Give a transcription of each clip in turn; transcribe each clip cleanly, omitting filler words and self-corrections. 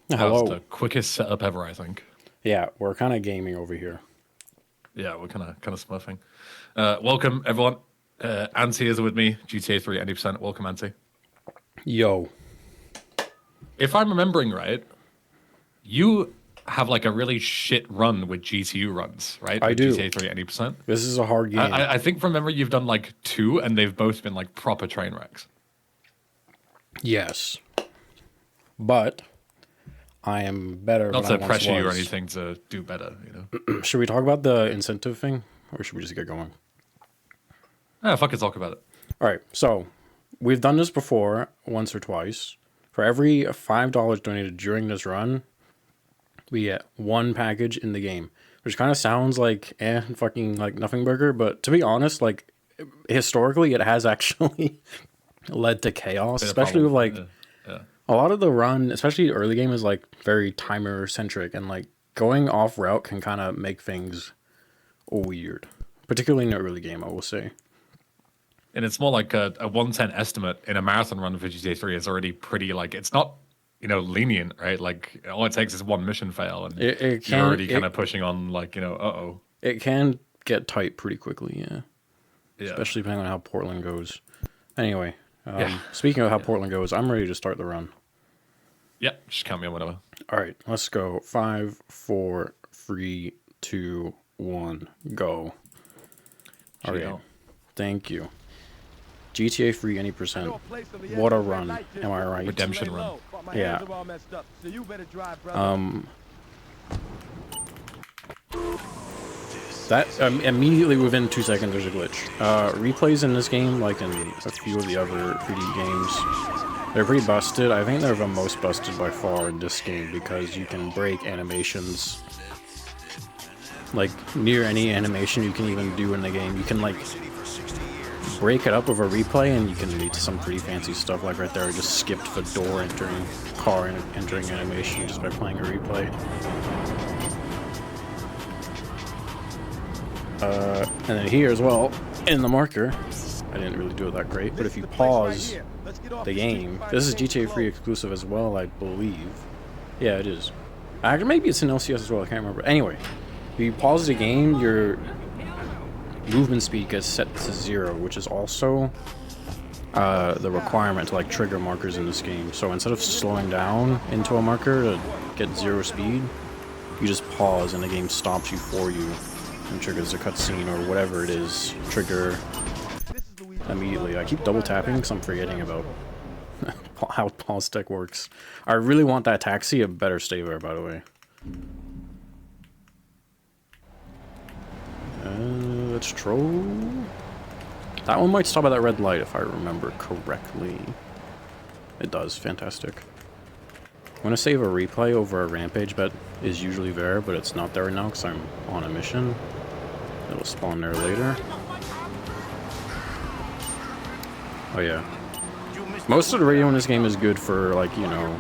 That Hello. was the quickest setup ever, I think. Yeah, we're kind of gaming over here. Yeah, we're kind of smurfing. Welcome everyone. Anti is with me. GTA 3 80%. Welcome, Anti. Yo. If I'm remembering right, you have like a really shit run with GTU runs, right? I with do. GTA 3 80%. This is a hard game. I think from memory you've done like 2, and they've both been like proper train wrecks. Yes. But I am better Not than I to once pressure you or was. anything to do better, you know. Should we talk about the incentive thing? Or should we just get going? Fuck it, talk about it. Alright, so we've done this before, once or twice. For every $5 donated during this run, we get 1 package in the game. Which kind of sounds like, fucking like nothing burger, but to be honest, like, historically, it has actually led to chaos, especially with, like, a lot of the run, especially early game, is, like, very timer-centric, and, like, going off-route can kind of make things weird. Particularly in the early game, I will say. And it's more like a 110 estimate in a marathon run for GTA 3 is already pretty, like, it's not, you know, lenient, right? Like, all it takes is 1 mission fail, and you're already kind of pushing on, like, you know, uh-oh. It can get tight pretty quickly, yeah. Especially depending on how Portland goes. Anyway, speaking of how Portland goes, I'm ready to start the run. Yeah, just count me on whatever. All right, let's go. 5, 4, 3, 2, 1, go. All right, thank you. GTA free any percent. What a run, am I right? Redemption run. Yeah. That immediately within 2 seconds there's a glitch. Replays in this game, like in a few of the other 3D games, they're pretty busted. I think they're the most busted by far in this game because you can break animations. Like, near any animation you can even do in the game. You can, like, break it up with a replay and you can lead to some pretty fancy stuff. Like right there, I just skipped the door entering, car entering animation just by playing a replay. And then here as well, in the marker, I didn't really do it that great, but if you pause the game, this is GTA 3 exclusive as well, I believe. Yeah, it is. Actually, maybe it's in LCS as well, I can't remember. Anyway, if you pause the game, your movement speed gets set to 0, which is also the requirement to like trigger markers in this game. So instead of slowing down into a marker to get 0 speed, you just pause and the game stops you for you and triggers a cutscene or whatever it is. Trigger immediately. I keep double tapping because I'm forgetting about how pause tech works. I really want that taxi. It better stay there, by the way. Let's troll. That one might stop at that red light if I remember correctly. It does. Fantastic. I'm going to save a replay over a rampage bet is usually there, but it's not there now because I'm on a mission. It'll spawn there later. Oh yeah. Most of the radio in this game is good for, like, you know,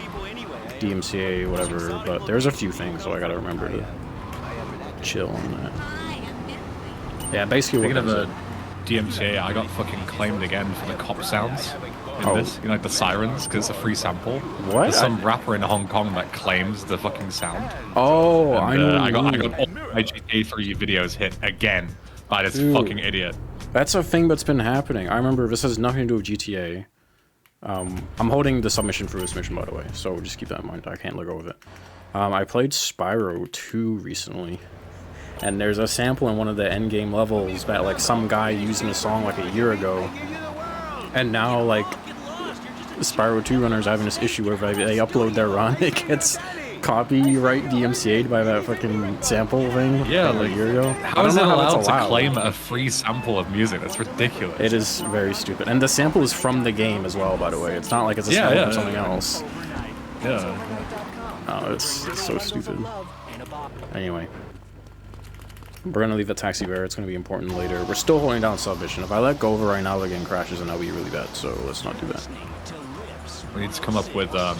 DMCA, whatever, but there's a few things, so I gotta remember to chill on that. Yeah, basically Speaking of the DMCA, I got fucking claimed again for the cop sounds in this. You know, like the sirens, because it's a free sample. What? There's some rapper in Hong Kong that claims the fucking sound. Oh, and, I know. I got all my GTA 3 videos hit again by this fucking idiot. That's a thing that's been happening. I remember this has nothing to do with GTA. I'm holding the submission for this mission, by the way, so just keep that in mind. I can't let go of it. I played Spyro 2 recently. And there's a sample in one of the endgame levels that, like, some guy used in a song, like, a year ago. And now, like, the Spyro 2 runners are having this issue where if they upload their run, it gets copyright DMCA'd by that fucking sample thing from a year ago. How is it allowed to claim a free sample of music? That's ridiculous. It is very stupid. And the sample is from the game as well, by the way. It's not like it's a sample from something else. Yeah. Oh, it's so stupid. Anyway. We're going to leave the taxi there. It's going to be important later. We're still holding down submission. If I let go of it right now, the game crashes and that'll be really bad. So let's not do that. We need to come up with a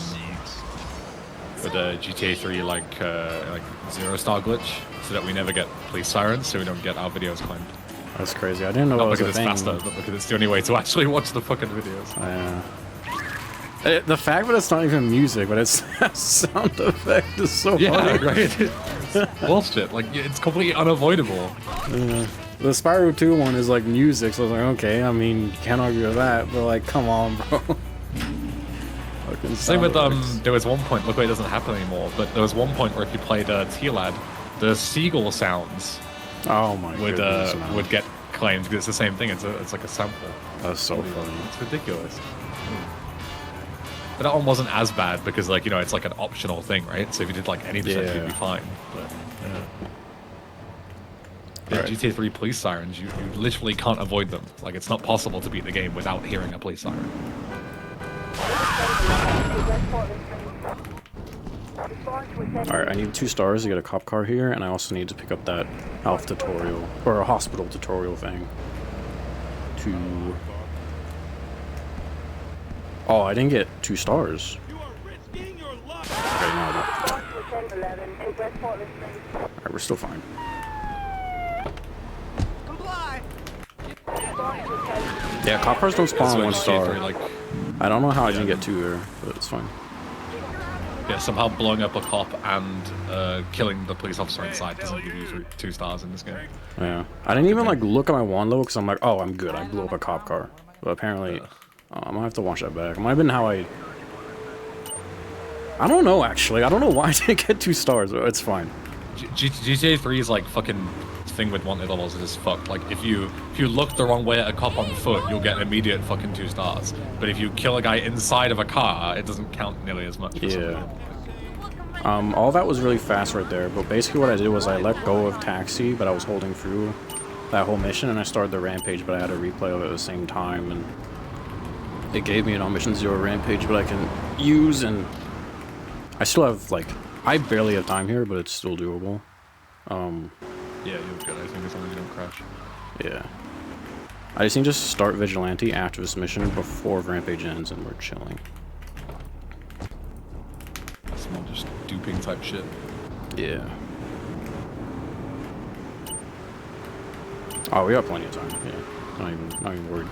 GTA 3 like 0-star glitch so that we never get police sirens, so we don't get our videos claimed. That's crazy. I didn't know Not that was a because thing. it's faster, but because it's the only way to actually watch the fucking videos. The fact that it's not even music, but it's sound effect is so funny. Right? Bullshit. Like, it's completely unavoidable. The Spyro 2 one is like music, so I was like, okay, I mean, can't argue with that, but like, come on, bro. Same with, there was one point, look, it doesn't happen anymore, but there was one point where if you played T-Lad, the seagull sounds would get claimed, because it's the same thing, it's like a sample. That's so funny. It's ridiculous. But that one wasn't as bad, because, like, you know, it's like an optional thing, right? So if you did like any percent, you'd be fine. But, yeah, GTA 3 police sirens, you literally can't avoid them. Like, it's not possible to beat the game without hearing a police siren. Alright, I need 2 stars to get a cop car here, and I also need to pick up that health tutorial, or a hospital tutorial thing. Oh, I didn't get 2 stars. Okay, no. Alright, we're still fine. Yeah, cop cars don't spawn 1 star. Like, I don't know how I didn't get 2 here, but it's fine. Yeah, somehow blowing up a cop and killing the police officer inside doesn't give you 2 stars in this game. Yeah, I didn't even like look at my wand level because I'm like, oh, I'm good. I blew up a cop car, but apparently, I'm gonna have to watch that back. It might have been how I don't know actually. I don't know why I didn't get 2 stars, but it's fine. GTA 3 is like fucking thing with wanted levels is fucked. Like if you look the wrong way at a cop on foot, you'll get an immediate fucking 2 stars. But if you kill a guy inside of a car, it doesn't count nearly as much. Yeah. All that was really fast right there, but basically what I did was I let go of taxi, but I was holding through that whole mission, and I started the rampage, but I had a replay of it at the same time, and it gave me an Mission 0 rampage, but I can use, and I still have, like, I barely have time here, but it's still doable. Yeah, you're good. I think as long as you don't crash. Yeah. I just need to start Vigilante after this mission before Rampage ends, and we're chilling. It's not just duping type shit. Yeah. Oh, we got plenty of time. Yeah. Not even worried.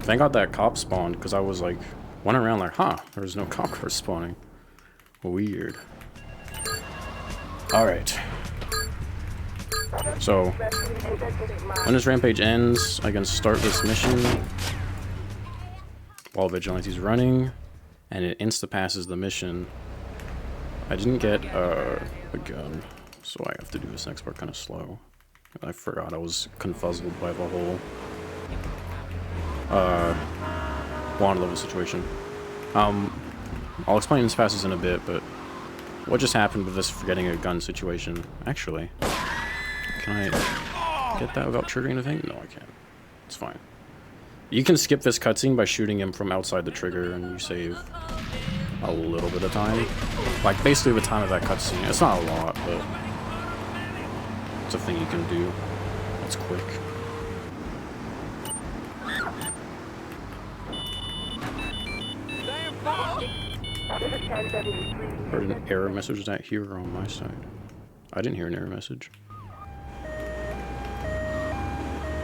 Thank God that cop spawned, because I was like, went around like, huh, there's no cop cars spawning. Weird. Alright. So, when this rampage ends, I can start this mission while Vigilante's running, and it insta-passes the mission. I didn't get a gun, so I have to do this next part kind of slow. I forgot I was confuzzled by the whole wand level situation. I'll explain this passes in a bit, but what just happened with this forgetting a gun situation? Actually, can I get that without triggering the thing? No, I can't. It's fine. You can skip this cutscene by shooting him from outside the trigger, and you save a little bit of time. Like, basically the time of that cutscene. It's not a lot, but it's a thing you can do. It's quick. Heard an error message. Is that here or on my side? I didn't hear an error message.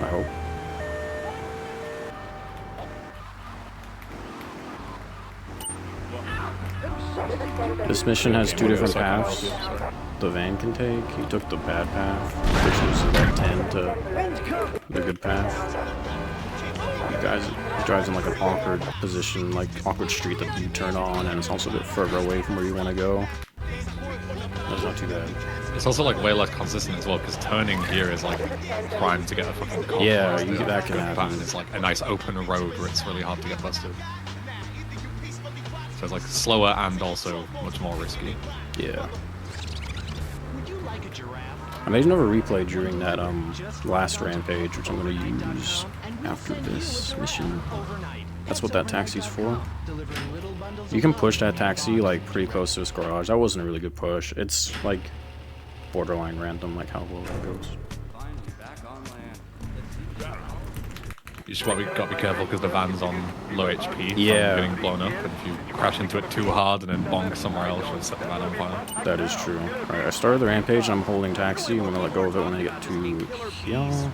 I hope. This mission has 2 different paths the van can take. He took the bad path, which is about 10 to the good path. He drives in like an awkward position, like awkward street that you turn on, and it's also a bit further away from where you want to go. That's not too bad. It's also like way less consistent as well, because turning here is like primed to get a fucking cop. Yeah, that can happen. It's like a nice open road where it's really hard to get busted. So it's like slower and also much more risky. Yeah. I made another replay during that last rampage, which I'm going to use after this mission. That's what that taxi's for. You can push that taxi like pretty close to this garage. That wasn't a really good push. It's like borderline random, like how well that goes. you just got to be careful because the van's on low HP from getting blown up, and if you crash into it too hard and then bonk somewhere else, you'll set the van on fire. That is true. Alright, I started the rampage, and I'm holding taxi. I'm gonna let go of it when I get to here.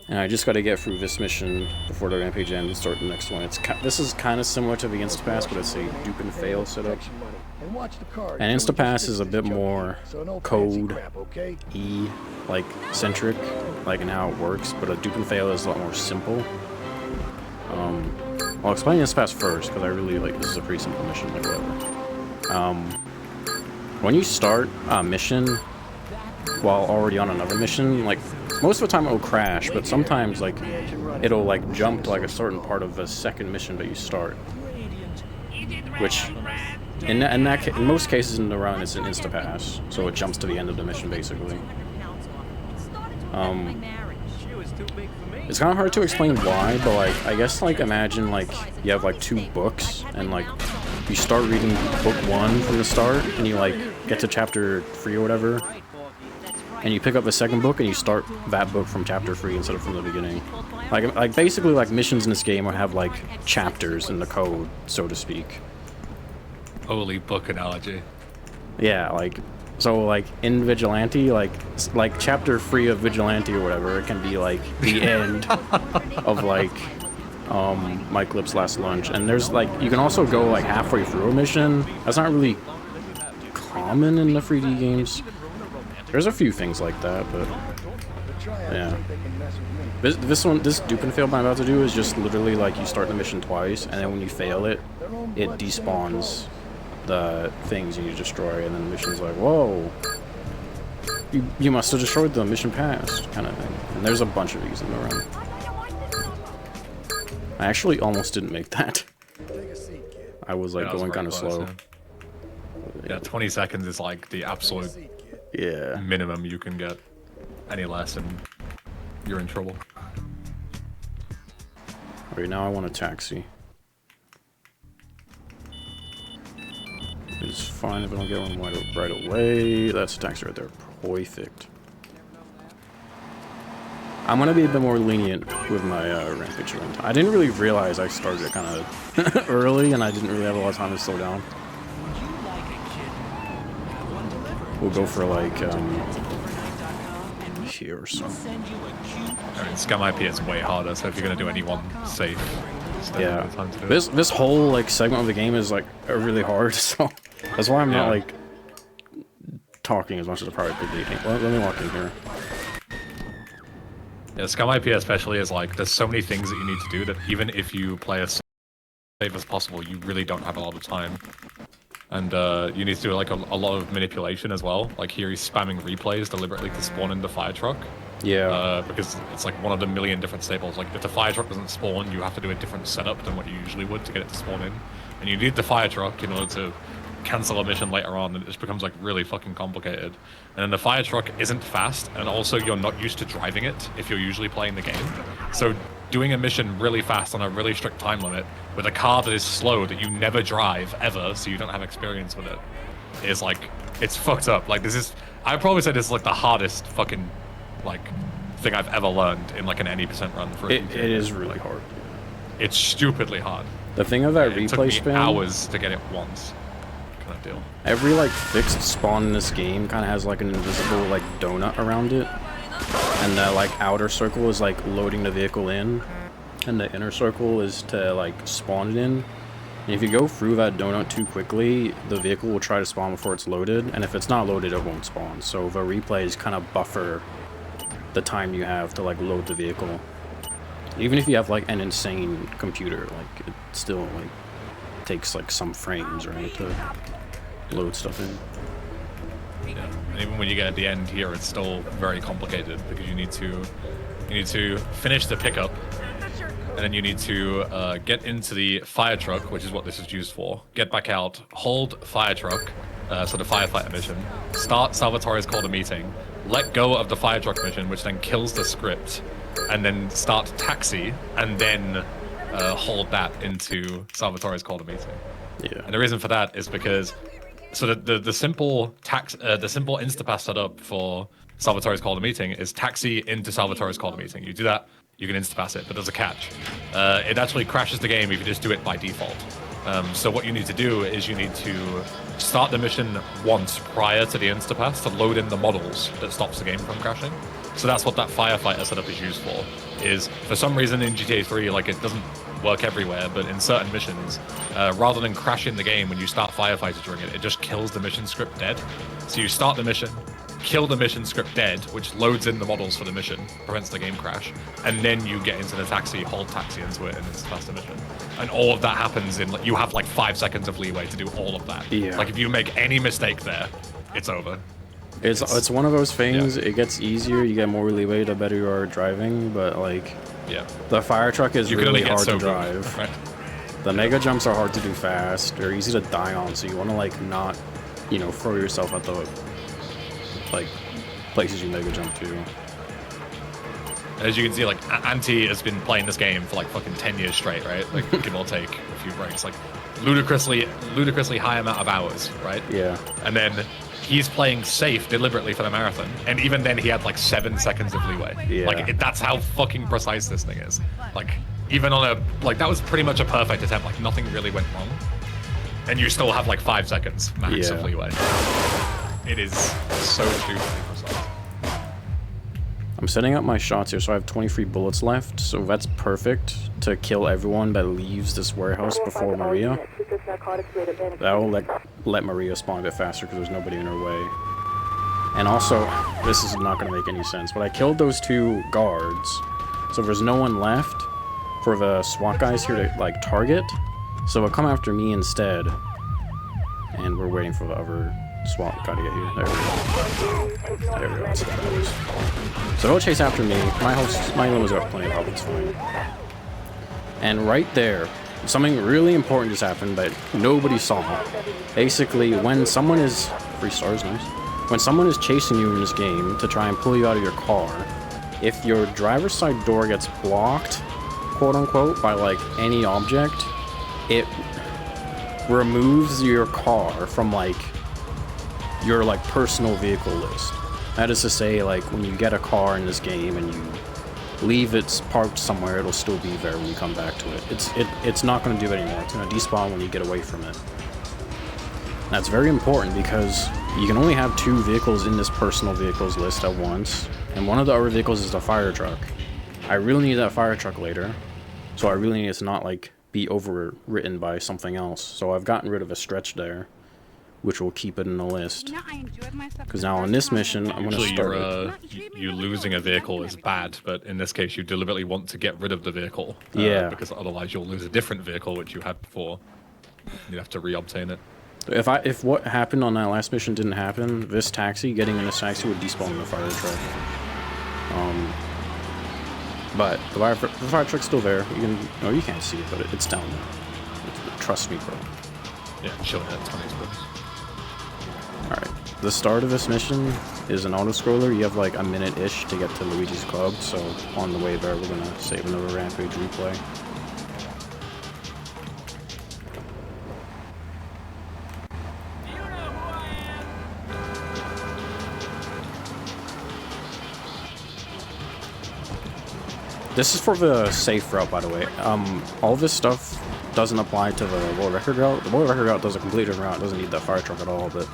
And I just got to get through this mission before the rampage ends and start the next one. This is kind of similar to the Instapass, but it's a dupe and fail setup. And Instapass is a bit more code like centric, like in how it works, but a dupe and fail is a lot more simple. I'll explain Instapass first because I really like this is a pretty simple mission, like whatever. When you start a mission while already on another mission, like most of the time it'll crash, but sometimes like it'll like jump to like a certain part of the second mission that you start, which in most cases in the run it's an Instapass, so it jumps to the end of the mission basically. It's kind of hard to explain why, but like I guess like imagine like you have like 2 books and like you start reading book 1 from the start and you like get to chapter 3 or whatever, and you pick up the second book and you start that book from chapter 3 instead of from the beginning. Like basically like missions in this game will have like chapters in the code, so to speak. Holy book analogy. Yeah, like so like in Vigilante, like chapter 3 of Vigilante or whatever, it can be like the end of like Mike Lip's Last Lunch, and there's like you can also go like halfway through a mission. That's not really common in the 3D games. There's a few things like that, but yeah. This dupe and fail I'm about to do is just literally like you start the mission twice, and then when you fail it, it despawns the things you destroy, and then the mission's like, whoa, you must have destroyed them, mission passed, kind of thing. And there's a bunch of these in the run. I actually almost didn't make that. I was like going kind of slow. Yeah, 20 seconds is like the absolute minimum you can get. Any less and you're in trouble. Alright, now I want a taxi. It's fine if I don't get one right away. That's a taxi right there. Perfect. I'm gonna be a bit more lenient with my rampage run. I didn't really realize I started it kind of early, and I didn't really have a lot of time to slow down. We'll go for like here or so. I mean, Scum IP is way harder, so if you're gonna do anyone safe, yeah. This whole like segment of the game is like really hard, so that's why I'm not like talking as much as I probably could be. Let me walk in here. Yeah, Scum IP especially is like there's so many things that you need to do that even if you play as safe as possible, you really don't have a lot of time. And you need to do like a lot of manipulation as well. Like here he's spamming replays deliberately to spawn in the fire truck. Yeah. Because it's like one of the million different staples. Like if the fire truck doesn't spawn, you have to do a different setup than what you usually would to get it to spawn in. And you need the fire truck in order to cancel a mission later on, and it just becomes like really fucking complicated. And then the fire truck isn't fast, and also you're not used to driving it if you're usually playing the game. So doing a mission really fast on a really strict time limit with a car that is slow that you never drive ever, so you don't have experience with it, is like, it's fucked up. Like this is, I'd probably say this is like the hardest fucking like thing I've ever learned in like an any percent run for it is really hard. It's stupidly hard. The thing of that replay took me spin, hours to get it once. Kind of deal. Every like fixed spawn in this game kind of has like an invisible like donut around it, and the like outer circle is like loading the vehicle in, and the inner circle is to like spawn it in. And if you go through that donut too quickly, the vehicle will try to spawn before it's loaded, and if it's not loaded, it won't spawn. So the replays kind of buffer the time you have to like load the vehicle. Even if you have like an insane computer, like it still like takes like some frames, right, to load stuff in. Yeah, and even when you get at the end here, it's still very complicated because you need to finish the pickup, and then you need to get into the fire truck, which is what this is used for. Get back out, hold fire truck, so the firefighter mission. Start Salvatore's call to meeting. Let go of the fire truck mission, which then kills the script, and then start taxi, and then hold that into Salvatore's call to meeting. Yeah. And the reason for that is because, so the simple Instapass setup for Salvatore's called a meeting is taxi into Salvatore's called a meeting. You do that, you can insta-pass it, but there's a catch. It actually crashes the game if you just do it by default. So what you need to do is you need to start the mission once prior to the insta-pass to load in the models that stops the game from crashing. So that's what that firefighter setup is used for. Is for some reason in GTA 3, like it doesn't work everywhere, but in certain missions, rather than crashing the game when you start firefighter during it, it just kills the mission script dead. So you start the mission, kill the mission script dead, which loads in the models for the mission, prevents the game crash, and then you get into the taxi, hold taxi into it, and it's fast the mission. And all of that happens in, like, you have like 5 seconds of leeway to do all of that. Yeah. Like if you make any mistake there, it's over. It's one of those things, it gets easier, you get more leeway the better you are at driving, but like, the fire truck is really hard to drive. Right? The mega jumps are hard to do fast, they're easy to die on, so you want to like not, you know, throw yourself at the like places you mega jump to. As you can see, like Anti has been playing this game for like fucking 10 years straight, right? Like give or take a few breaks, like ludicrously high amount of hours, right? Yeah. And then he's playing safe deliberately for the marathon, and even then he had like 7 seconds of leeway. Yeah. Like that's how fucking precise this thing is. Like even on a like that was pretty much a perfect attempt. Like nothing really went wrong, and you still have like 5 seconds max of leeway. It is so stupidly precise. I'm setting up my shots here, so I have 23 bullets left, so that's perfect to kill everyone that leaves this warehouse before Maria. That will let Maria spawn a bit faster because there's nobody in her way. And also, this is not going to make any sense, but I killed those 2 guards, so there's no one left for the SWAT guys here to like target, so they'll come after me instead. And we're waiting for the other SWAT guy to get here. There we go. There we go. That's what that was. So they'll chase after me. My limos got plenty of help. It's fine. And right there, something really important just happened that nobody saw. Basically, when someone is 3 stars, nice. When someone is chasing you in this game to try and pull you out of your car, if your driver's side door gets blocked, quote unquote, by like any object, it removes your car from like your like personal vehicle list. That is to say, like when you get a car in this game and you leave it parked somewhere, it'll still be there when you come back to it. It's not going to do it anymore. It's going to despawn when you get away from it. That's very important because you can only have 2 vehicles in this personal vehicles list at once, and one of the other vehicles is the fire truck. I really need that fire truck later, so I really need it to not like be overwritten by something else. So I've gotten rid of a stretch there, which will keep it in the list. Because now on this mission, I'm going to start you losing a vehicle is bad, but in this case, you deliberately want to get rid of the vehicle. Because otherwise you'll lose a different vehicle, which you had before. You'd have to re-obtain it. If what happened on that last mission didn't happen, this taxi, getting in this taxi would despawn the fire truck. But the fire truck's still there. You can't see it, but it's down there. Trust me, bro. Yeah, showing that 20 spots. Alright, the start of this mission is an auto-scroller. You have like a minute-ish to get to Luigi's Club, so on the way there we're gonna save another Rampage replay. This is for the safe route, by the way. All this stuff doesn't apply to the world record route. The world record route does a complete different route. It doesn't need that fire truck at all, but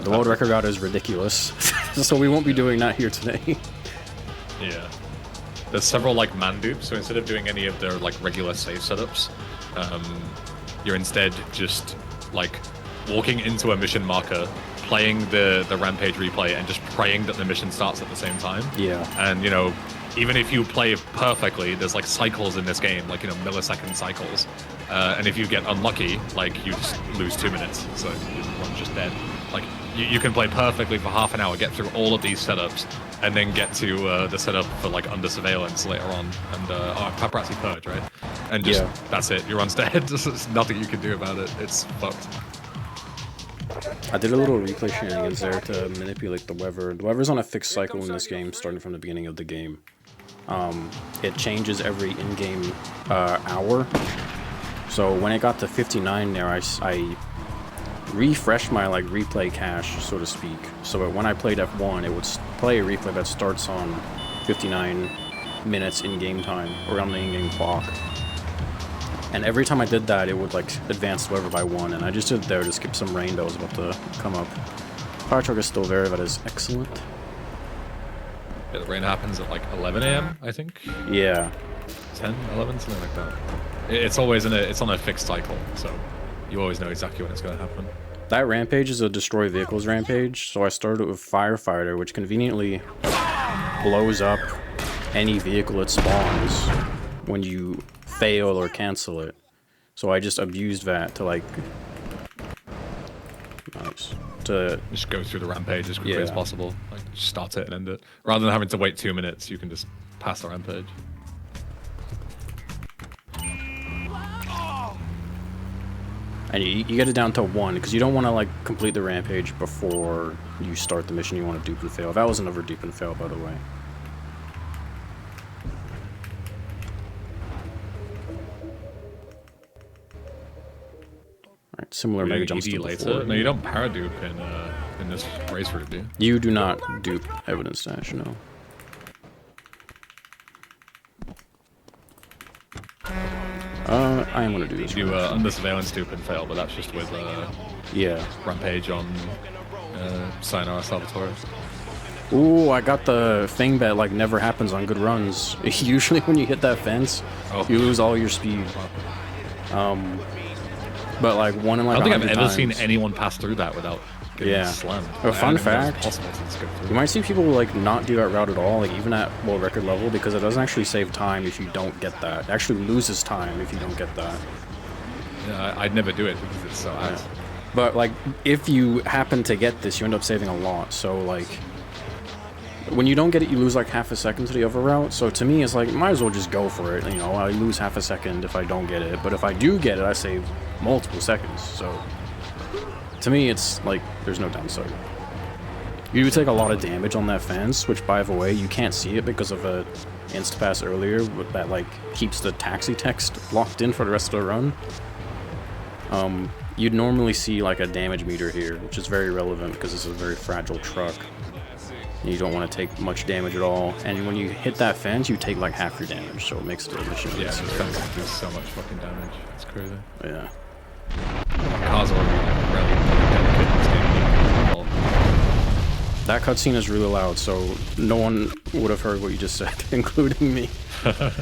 the world record route is ridiculous. So we won't be doing that here today. Yeah. There's several like man dupes, so instead of doing any of their like regular save setups, you're instead just like walking into a mission marker, playing the Rampage replay, and just praying that the mission starts at the same time. Yeah. And you know, even if you play perfectly, there's like cycles in this game, like, you know, millisecond cycles. And if you get unlucky, like, you just lose 2 minutes, so one's just dead. Like, you can play perfectly for half an hour, get through all of these setups, and then get to the setup for, like, under surveillance later on, and, paparazzi purge, right? And just, that's it, your run's dead. There's nothing you can do about it. It's fucked. I did a little replay shenanigans there to manipulate the weather. The weather's on a fixed cycle in this game, starting from the beginning of the game. It changes every in-game hour. So when it got to 59 there, I refreshed my like replay cache, so to speak, so that when I played F1, it would play a replay that starts on 59 minutes in game time, or on the in-game clock. And every time I did that, it would like advance the weather by 1, and I just did it there to skip some rain that was about to come up. Fire truck is still there, that is excellent. Yeah, the rain happens at like 11 AM, I think. Yeah. 10, 11, something like that. It's always it's on a fixed cycle, so you always know exactly when it's going to happen. That rampage is a destroy vehicles rampage, so I started with Firefighter, which conveniently blows up any vehicle it spawns when you fail or cancel it. So I just abused that to like... Nice. To just go through the rampage as quickly as possible. Like, just start it and end it. Rather than having to wait 2 minutes, you can just pass the rampage. And you get it down to 1, because you don't want to like complete the rampage before you start the mission. You want to dupe and fail. That was another dupe and fail, by the way. Alright, similar mega jumps to before. No, you don't paradupe in this race route, do you? You do not dupe evidence dash, no. I am gonna do this. You under surveillance dupe and fail, but that's just with rampage on Sayonara Salvatore. Ooh, I got the thing that like never happens on good runs. Usually when you hit that fence, you lose all your speed. But like one in like I don't think I've ever seen anyone pass through that without getting slammed. A fun fact, you might see people like not do that route at all, like even at world record level, because it doesn't actually save time if you don't get that. It actually loses time if you don't get that. Yeah, I'd never do it because it's so ass. But like if you happen to get this, you end up saving a lot. So like when you don't get it, you lose like half a second to the other route. So to me, it's like, might as well just go for it. You know, I lose half a second if I don't get it. But if I do get it, I save multiple seconds. So to me, it's like, there's no downside. You do take a lot of damage on that fence, which by the way, you can't see it because of a insta-pass earlier that like keeps the taxi text locked in for the rest of the run. You'd normally see like a damage meter here, which is very relevant because it's a very fragile truck. You don't want to take much damage at all, and when you hit that fence, you take like half your damage, so it makes the mission. Yeah, the fence does so much fucking damage. It's crazy. Yeah. Cars are like really delicate in this game. That cutscene is really loud, so no one would have heard what you just said, including me.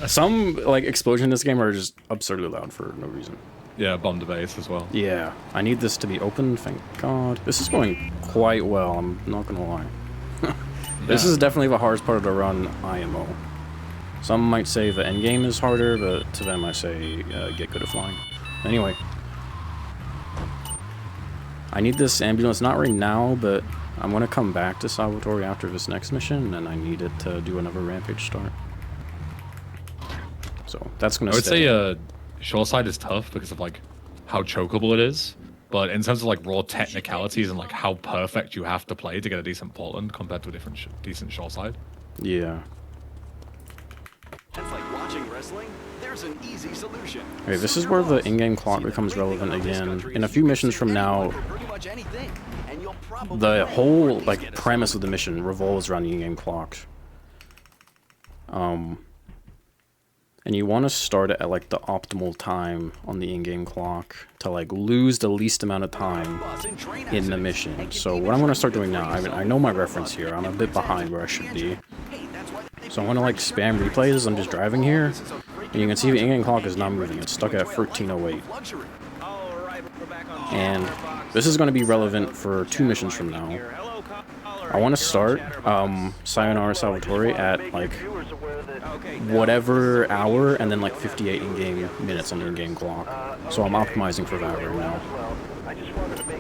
Some like explosions in this game are just absurdly loud for no reason. Yeah, bomb the base as well. Yeah, I need this to be open. Thank God. This is going quite well. I'm not gonna lie. This is definitely the hardest part of the run, IMO. Some might say the endgame is harder, but to them I say get good at flying. Anyway. I need this ambulance, not right now, but I'm going to come back to Salvatore after this next mission, and I need it to do another rampage start. So, that's going to stay. I would say Shoreside is tough because of like how chokeable it is. But in terms of like raw technicalities and like how perfect you have to play to get a decent Portland compared to a different decent Shoreside. Yeah. It's like watching wrestling. There's an easy solution. Okay, this is where the in-game clock becomes relevant again. In a few missions from now, the whole like premise of the mission revolves around the in-game clock. And you want to start it at like the optimal time on the in-game clock to like lose the least amount of time in the mission. So what I'm going to start doing now, I know my reference here, I'm a bit behind where I should be. So I'm going to like spam replays as I'm just driving here. And you can see the in-game clock is not moving, it's stuck at 13:08. And this is going to be relevant for 2 missions from now. I want to start Sayonara Salvatore at like whatever hour and then like 58 in-game minutes on the in-game clock. So I'm optimizing for that right now.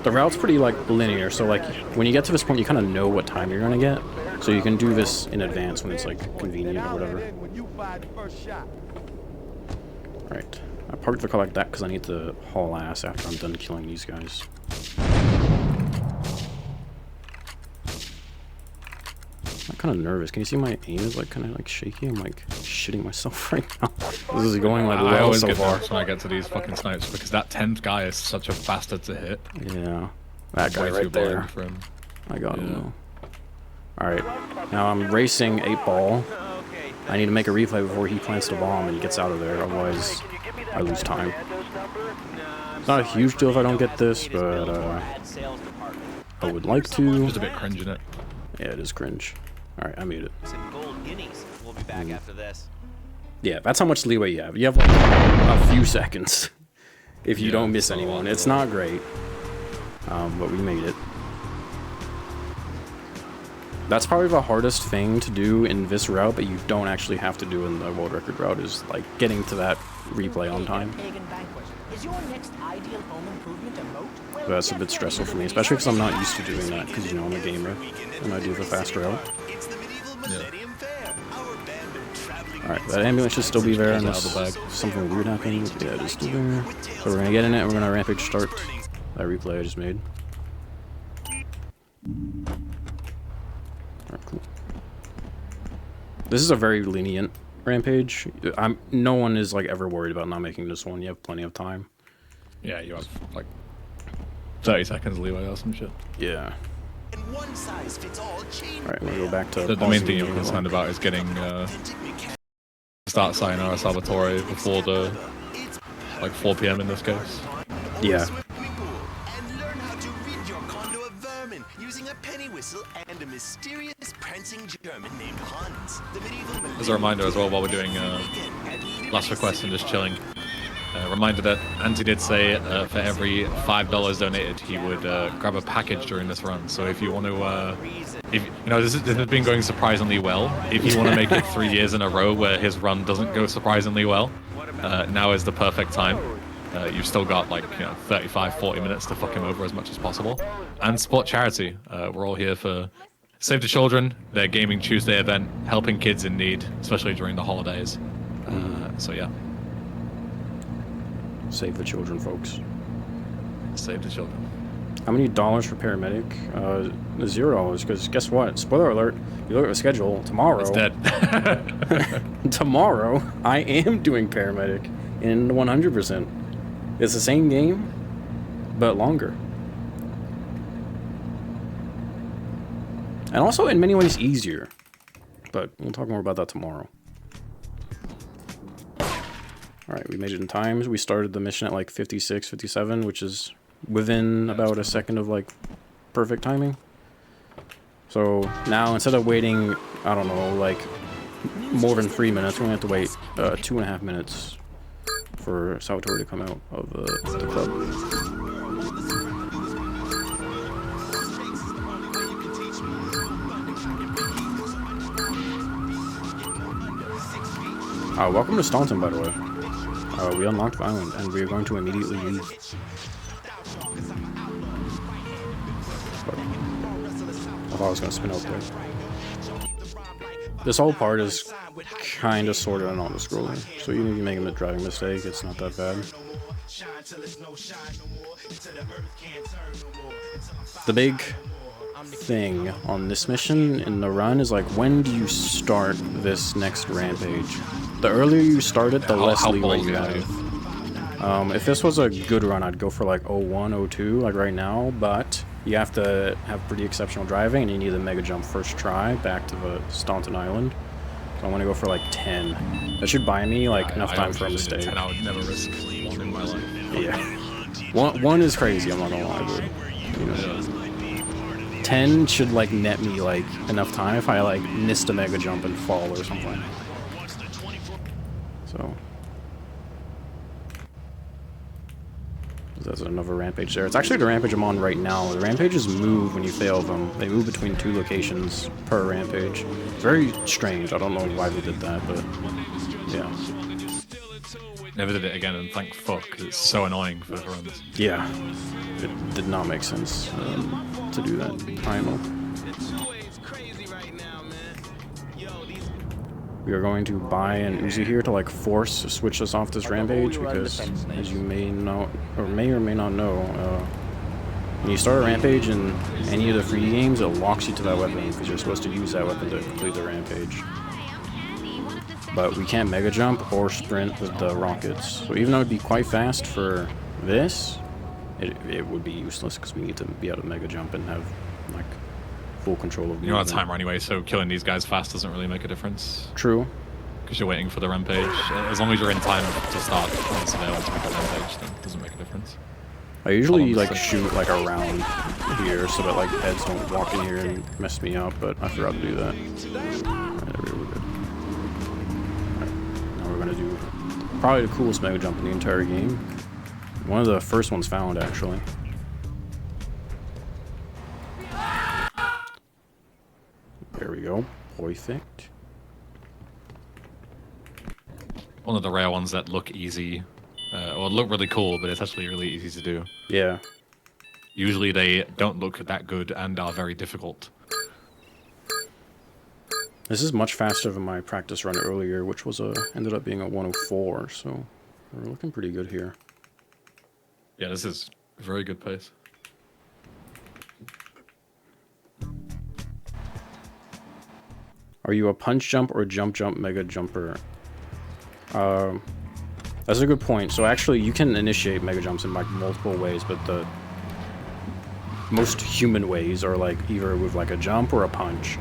The route's pretty like linear, so like when you get to this point you kind of know what time you're gonna get. So you can do this in advance when it's like convenient or whatever. Alright, I parked the car like that because I need to haul ass after I'm done killing these guys. I'm kind of nervous. Can you see my aim is like kind of like shaky? I'm like shitting myself right now. This is going like well so far. When I get to these fucking snipes because that 10th guy is such a bastard to hit. Yeah. That guy right there. I got him though. Alright, now I'm racing 8-ball. I need to make a replay before he plants the bomb and gets out of there, otherwise I lose time. It's not a huge deal if I don't get this, but I would like to. Just a bit cringe in it. Yeah, it is cringe. Alright, I made it. We'll be back after this. Yeah, that's how much leeway you have. You have like a few seconds if you don't miss anyone. It's not great, but we made it. That's probably the hardest thing to do in this route, but you don't actually have to do in the world record route, is like getting to that replay on time. But that's a bit stressful for me, especially because I'm not used to doing that, because, you know, I'm a gamer and I do the fast route. Alright, that ambulance should still be there unless something weird happens. Yeah, it is still there. So we're gonna get in it and we're gonna rampage start that replay I just made. Alright, cool. This is a very lenient rampage. No one is like ever worried about not making this one. You have plenty of time. Yeah, you have like 30 seconds leeway or some shit. Yeah. Alright, I'm gonna go back to the main thing you're concerned about is getting start Sayonara Salvatore before the like 4 PM in this case. Yeah. As a reminder as well, while we're doing last request and just chilling, reminder that Anti did say for every $5 donated, he would grab a package during this run. So if you want to, if you know, this has been going surprisingly well. If you want to make it 3 years in a row where his run doesn't go surprisingly well, now is the perfect time. You've still got like 35, 40 minutes to fuck him over as much as possible, and support charity. We're all here for Save the Children, their Gaming Tuesday event, helping kids in need, especially during the holidays. So yeah. Save the children, folks. Save the children. How many dollars for paramedic? $0, because guess what? Spoiler alert, you look at the schedule, tomorrow... It's dead. Tomorrow, I am doing paramedic in 100%. It's the same game, but longer. And also, in many ways, easier. But we'll talk more about that tomorrow. Alright, we made it in time. We started the mission at like 56, 57, which is within about a second of like perfect timing. So now, instead of waiting, I don't know, like more than 3 minutes, we're going to have to wait 2.5 minutes for Salvatore to come out of the club. Welcome to Staunton, by the way. We unlocked the island, and we are going to immediately leave. But I thought I was going to spin out there. This whole part is kind of sorted on the scrolling, so even if you make a driving mistake, it's not that bad. The big thing on this mission in the run is like, when do you start this next rampage? The earlier you start it, the less leeway you have. If this was a good run, I'd go for like 01, 02, like right now, but you have to have pretty exceptional driving, and you need a mega jump first try back to the Staunton Island. So I want to go for like 10. That should buy me like enough time for a mistake. 10, I would never risk one in my life. Yeah. One is crazy, I'm not gonna lie, but you know, 10 should like net me like enough time if I like missed a mega jump and fall or something. So there's another rampage there. It's actually the rampage I'm on right now. The rampages move when you fail them. They move between 2 locations per rampage. It's very strange. I don't know why they did that, but yeah. Never did it again, and thank fuck, because it's so annoying for the runs. Yeah, it did not make sense to do that. Primal. We are going to buy an Uzi here to like force switch us off this rampage, because as you may know, or may not know, when you start a rampage in any of the free games, it locks you to that weapon because you're supposed to use that weapon to complete the rampage. But we can't mega jump or sprint with the rockets. So even though it'd be quite fast for this, it would be useless because we need to be able to mega jump and have like full control of. You're on a timer anyway, so killing these guys fast doesn't really make a difference. True. Because you're waiting for the rampage. As long as you're in time to start once they want to make a rampage, then it doesn't make a difference. I usually like shoot like around here so that like heads don't walk in here and mess me up, but I forgot to do that. Alright, there we go, we're good. Alright, now we're gonna do probably the coolest mega jump in the entire game. One of the first ones found, actually. There we go. Perfect. One of the rare ones that look easy, or look really cool, but it's actually really easy to do. Yeah. Usually they don't look that good and are very difficult. This is much faster than my practice run earlier, which was ended up being a 104, so we're looking pretty good here. Yeah, this is a very good pace. Are you a punch jump or jump mega jumper? That's a good point. So actually, you can initiate mega jumps in like multiple ways, but the most human ways are like either with like a jump or a punch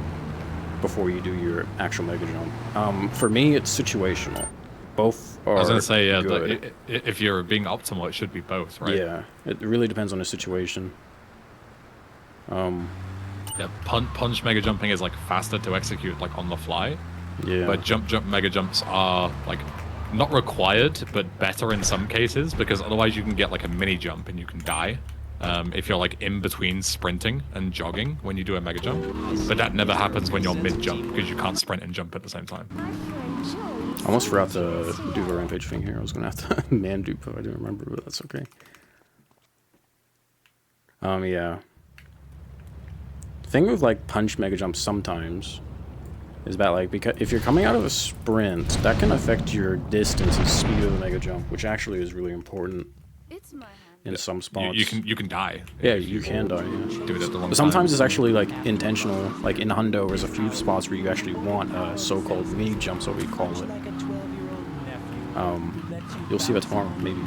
before you do your actual mega jump. For me, it's situational. Both are. I was gonna say, yeah, good. if you're being optimal, it should be both, right? Yeah, it really depends on the situation. Yeah, punch mega jumping is like faster to execute like on the fly. Yeah. But jump mega jumps are like not required, but better in some cases, because otherwise you can get like a mini jump and you can die. If you're like in between sprinting and jogging when you do a mega jump. But that never happens when you're mid jump because you can't sprint and jump at the same time. I almost forgot to do the rampage thing here. I was gonna have to man dupe if I didn't remember, but that's okay. Yeah. Thing with like punch mega jumps sometimes is that like because if you're coming out of a sprint, that can affect your distance and speed of the mega jump, which actually is really important in some spots. You can die. Yeah, you can die. Yeah. Do it at the wrong But sometimes time. it's actually like intentional. Like in Hundo, there's a few spots where you actually want so-called mini jumps, what we call it. You'll see that tomorrow, maybe.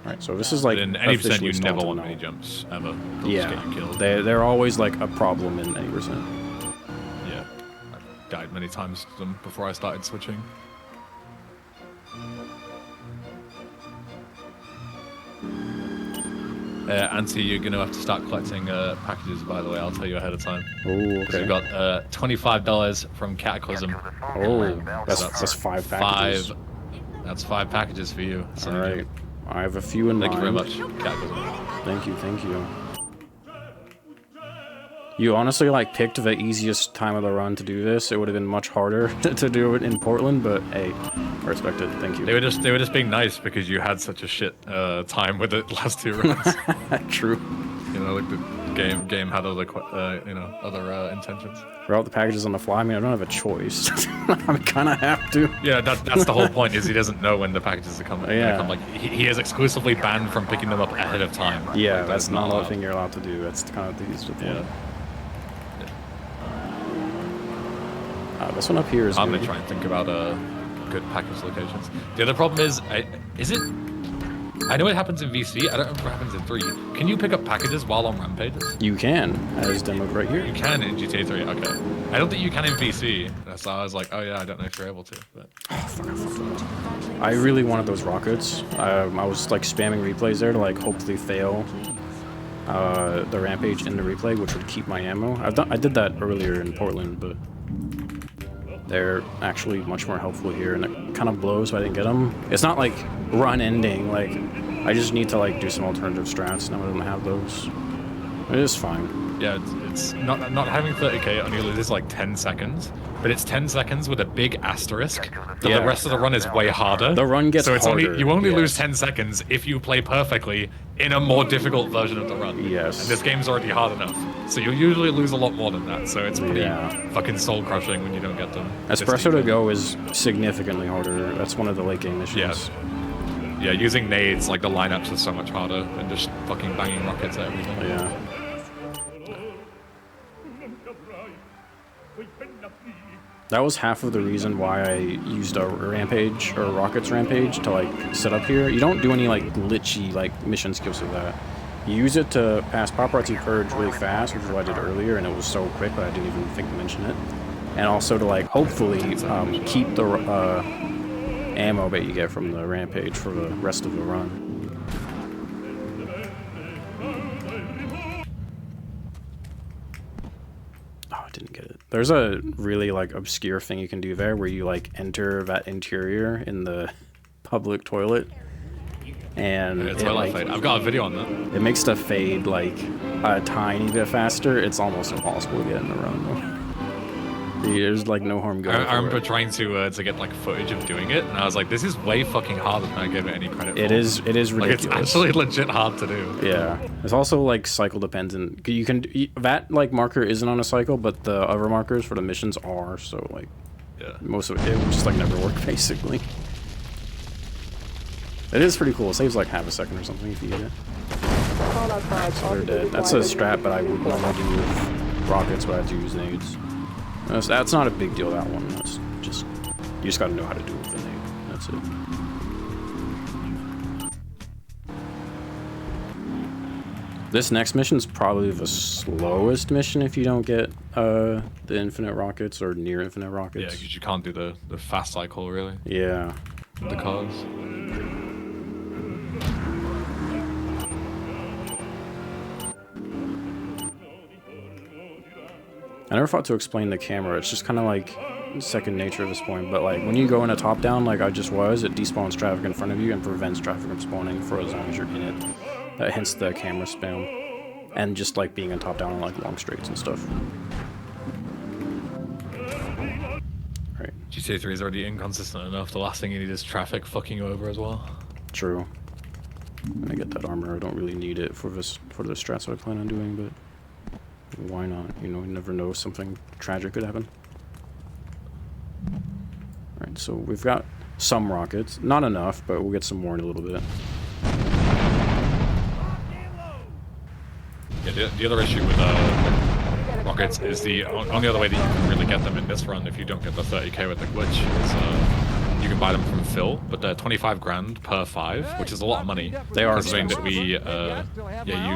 Alright, so this is like But in 80% you never want now. mini jumps ever. They'll Yeah, just get you killed. they're always like a problem in 80%. Yeah, I've died many times to them before I started switching. Auntie, you're going to have to start collecting packages, by the way. I'll tell you ahead of time. Oh, Because okay. we got $25 from Cataclysm. Oh, that's 5 packages. That's 5 packages for you. So Alright, I have a few in thank mind. you very much, Cataclysm. Thank you, thank you. You honestly like picked the easiest time of the run to do this. It would have been much harder to do it in Portland, but hey, I respect it. Thank you. They were just being nice because you had such a shit time with it last 2 runs. True. You know, like the game had other other intentions. Throughout the packages on the fly. I mean, I don't have a choice. I kind of have to. Yeah, that's the whole point. Is he doesn't know when the packages are coming. Yeah. Come. Like he is exclusively banned from picking them up ahead of time. Yeah, Like, that's not a allowed. thing you're allowed to do. That's kind of the point. Yeah. This one up here is I'm good. gonna try and think about good package locations. The other problem is I know it happens in VC. I don't know if it happens in 3. Can you pick up packages while on rampages? You can, as demoed right here. You can in GTA 3. Okay. I don't think you can in VC. So I was like, oh yeah, I don't know if you're able to. But I really wanted those rockets. I was like spamming replays there to like hopefully fail the rampage in the replay, which would keep my ammo. I did that earlier in Portland, but they're actually much more helpful here, and it kind of blows so I didn't get them. It's not like run ending, like I just need to like do some alternative strats. Now I don't have those. It is fine. yeah, it's not having 30k only loses like 10 seconds, but it's 10 seconds with a big asterisk. That Yeah. the rest of the run is way harder. The run gets so it's harder, you only yes. lose 10 seconds if you play perfectly in a more difficult version of the run. Yes. And this game's already hard enough, so you'll usually lose a lot more than that. So it's pretty Yeah. fucking soul crushing when you don't get them. this Espresso to easy. go is significantly harder. That's one of the late game missions. Yes. Yeah, using nades, like the lineups are so much harder than just fucking banging rockets at everything. Yeah. That was half of the reason why I used a rampage or a rockets rampage to like set up here. You don't do any like glitchy like mission skills with that. You use it to pass paparazzi purge really fast, which is what I did earlier, and it was so quick that I didn't even think to mention it. And also to like hopefully keep the ammo that you get from the rampage for the rest of the run. Didn't get it. There's a really like obscure thing you can do there where you like enter that interior in the public toilet, and it's like, I've got a video on that. It makes stuff fade like a tiny bit faster. It's almost impossible to get in the run though. There's like no harm going. I remember trying to get like footage of doing it, and I was like, "This is way fucking harder than I give it any credit for." It is ridiculous. Like, it's actually legit hard to do. Yeah, it's also like cycle dependent. You can that like marker isn't on a cycle, but the other markers for the missions are. So like, yeah, most of it will just like never work basically. It is pretty cool. It saves like half a second or something if you get it. So they're dead. That's a strat, but I would normally do with rockets, but I have to use nades. That's not a big deal, that one. That's just, you just gotta know how to do it with the nade. That's it. This next mission is probably the slowest mission if you don't get the infinite rockets or near infinite rockets. Yeah, because you can't do the fast cycle, really. Yeah. The cars. I never thought to explain the camera. It's just kind of like second nature at this point. But like when you go in a top down, like I just was, it despawns traffic in front of you and prevents traffic from spawning for as long as you're in it. Hence the camera spam, and just like being in top down on like long straights and stuff. Right. GTA 3 is already inconsistent enough. The last thing you need is traffic fucking you over as well. True. I get that armor. I don't really need it for the strats I plan on doing, but. Why not? You know, you never know, something tragic could happen. Alright, so we've got some rockets. Not enough, but we'll get some more in a little bit. Yeah, the other issue with rockets is the only other way that you can really get them in this run, if you don't get the 30k with the glitch, is you can buy them from Phil, but they're 25 grand per 5, which is a lot of money. They are considering that we, you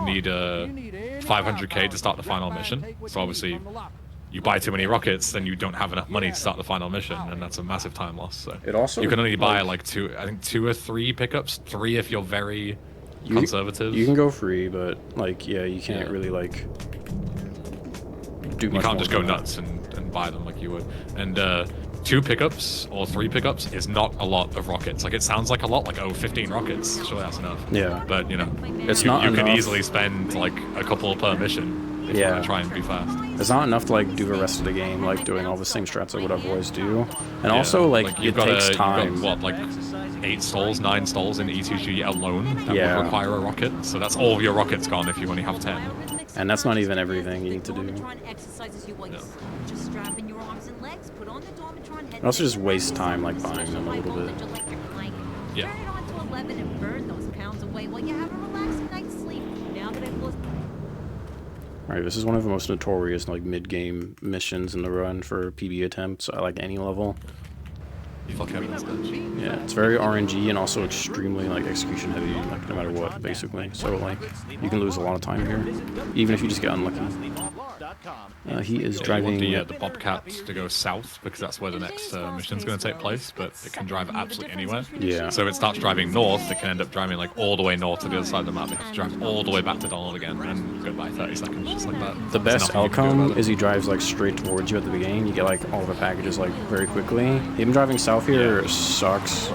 need 500k to start the final mission. So obviously, you buy too many rockets, then you don't have enough money to start the final mission, and that's a massive time loss. So it also, you can only buy like 2 or 3 pickups, 3 if you're very conservative. You can go free, but like you can't really like do much. You can't just go nuts and buy them like you would. And 2 pickups or 3 pickups is not a lot of rockets. Like, it sounds like a lot, like, 15 rockets. Surely that's enough. Yeah. But, you know, it's not enough. You can easily spend, like, a couple per mission if you want to try and be fast. It's not enough to, like, do the rest of the game, like, doing all the same strats I would otherwise do. And also, like it takes time. You've got, what, like, 8 stalls, 9 stalls in E2G alone that would require a rocket. So that's all of your rockets gone if you only have 10. And that's not even everything you need to do. No. It also just wastes time, like, buying them a little bit. Yeah. Alright, this is one of the most notorious, like, mid-game missions in the run for PB attempts at, like, any level. Yeah, it's very RNG and also extremely, like, execution heavy, like, no matter what, basically. So, like, you can lose a lot of time here, even if you just get unlucky. He is driving... You want the Bobcat to go south, because that's where the next mission's going to take place, but it can drive absolutely anywhere. Yeah. So if it starts driving north, it can end up driving, like, all the way north to the other side of the map. It can drive all the way back to Donald again, and go by 30 seconds, just like that. The best outcome is he drives, like, straight towards you at the beginning. You get, like, all the packages, like, very quickly. Him driving south here sucks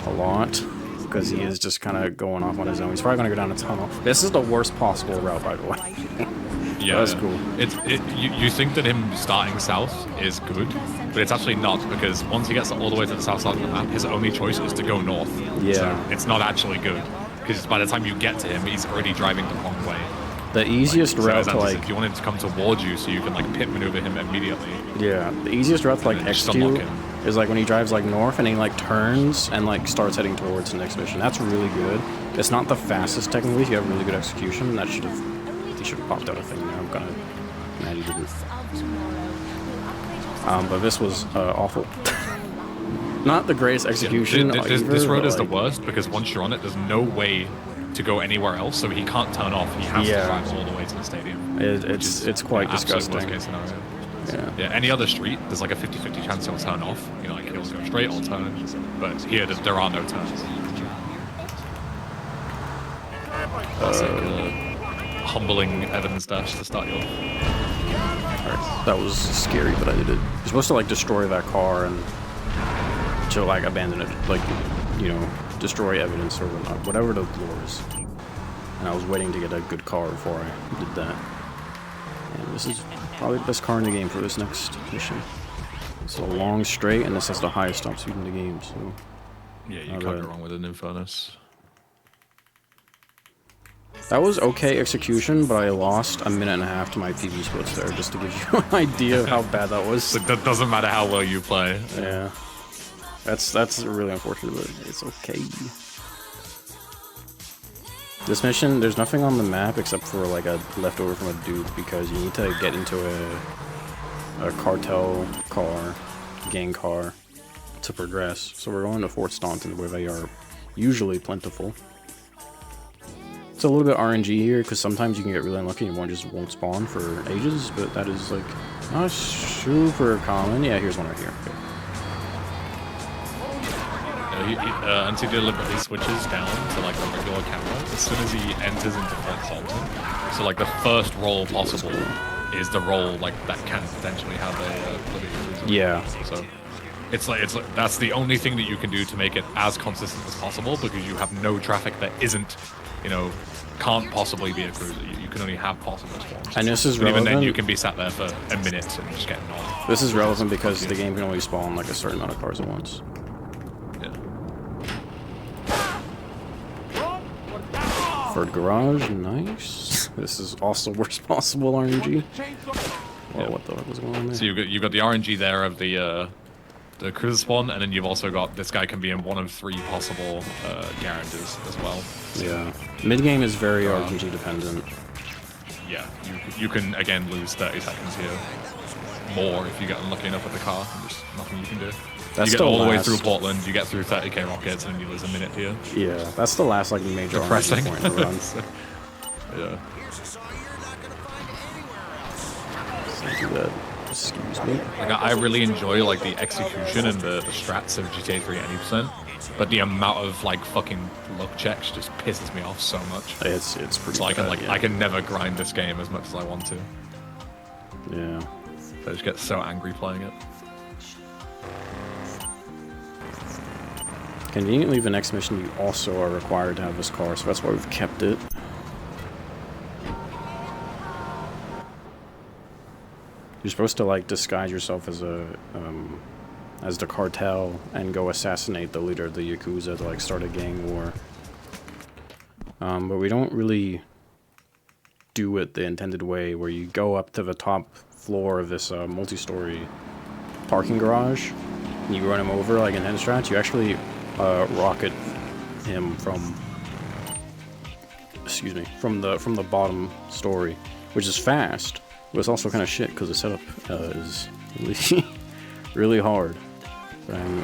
a lot, because he is just kind of going off on his own. He's probably going to go down a tunnel. This is the worst possible route, by the way. Yeah, that's cool. You think that him starting south is good, but it's actually not, because once he gets all the way to the south side of the map, his only choice is to go north. Yeah. So it's not actually good, because by the time you get to him, he's already driving the wrong way. The easiest route to, like... If you want him to come towards you so you can, like, pit maneuver him immediately. Yeah, the easiest route to, like, execute is, like, when he drives, like, north and he, like, turns and, like, starts heading towards the next mission. That's really good. It's not the fastest, technically, if you have really good execution. That should have... He should have popped out a thing there. I'm kind of mad he didn't. But this was awful. Not the greatest execution. This road is the worst because once you're on it, there's no way to go anywhere else, so he can't turn off. He has to drive all the way to the stadium. It's quite disgusting. Worst case scenario. Yeah. Any other street, there's like a 50-50 chance he'll turn off. You know, like he'll go straight or turn. But here, there are no turns. Humbling evidence dash to start you off. Alright, that was scary, but I did it. You're supposed to like destroy that car and to like abandon it, like, you know, destroy evidence or whatnot, whatever the lore is. And I was waiting to get a good car before I did that. And this is probably the best car in the game for this next mission. It's a long straight, and this has the highest top speed in the game, so... Yeah, you can't go wrong with an Infernus. That was okay execution, but I lost a minute and a half to my PB splits there, just to give you an idea of how bad that was. That doesn't matter how well you play. Yeah. That's really unfortunate, but it's okay. This mission, there's nothing on the map except for like a leftover from a dude, because you need to get into a cartel car, gang car, to progress. So we're going to Fort Staunton, where they are usually plentiful. It's a little bit RNG here, because sometimes you can get really unlucky and one just won't spawn for ages, but that is like not super common. Yeah, here's one right here. Okay. Anti deliberately switches down to like a regular camera as soon as he enters into Fort Staunton. So like the first roll possible is the roll like that can potentially have a Liberty Cruiser. Yeah. So it's like that's the only thing that you can do to make it as consistent as possible, because you have no traffic that isn't, you know, can't possibly be a cruiser. You can only have possible spawns. And this is but relevant. even then, you can be sat there for a minute and just get knocked. This is relevant because the game can only spawn like a certain amount of cars at once. Third garage, nice. This is also worst possible RNG. Well, what the fuck was going on there? So you got the RNG there of the cruiser spawn, and then you've also got this guy can be in one of 3 possible garages as well. Yeah, mid game is very RNG dependent. Yeah, you can again lose 30 seconds here, more if you get unlucky enough with the car. There's nothing you can do. That's you get all the way through Portland, you get through 30k rockets, and then you lose a minute here. Yeah, that's the last like major depressing point in the run. Yeah. Don't do that. Excuse me. Like, I really enjoy like the execution and the strats of GTA 3 at any %, but the amount of like fucking luck checks just pisses me off so much. It's pretty. So bad, I can never grind this game as much as I want to. Yeah. I just get so angry playing it. Conveniently, the next mission you also are required to have this car, so that's why we've kept it. You're supposed to like disguise yourself as as the cartel and go assassinate the leader of the Yakuza to like start a gang war. But we don't really do it the intended way, where you go up to the top floor of this multi-story parking garage and you run him over like in Henstrats. You actually rocket him from the bottom story, which is fast, but it's also kind of shit because the setup is really really hard. But I'm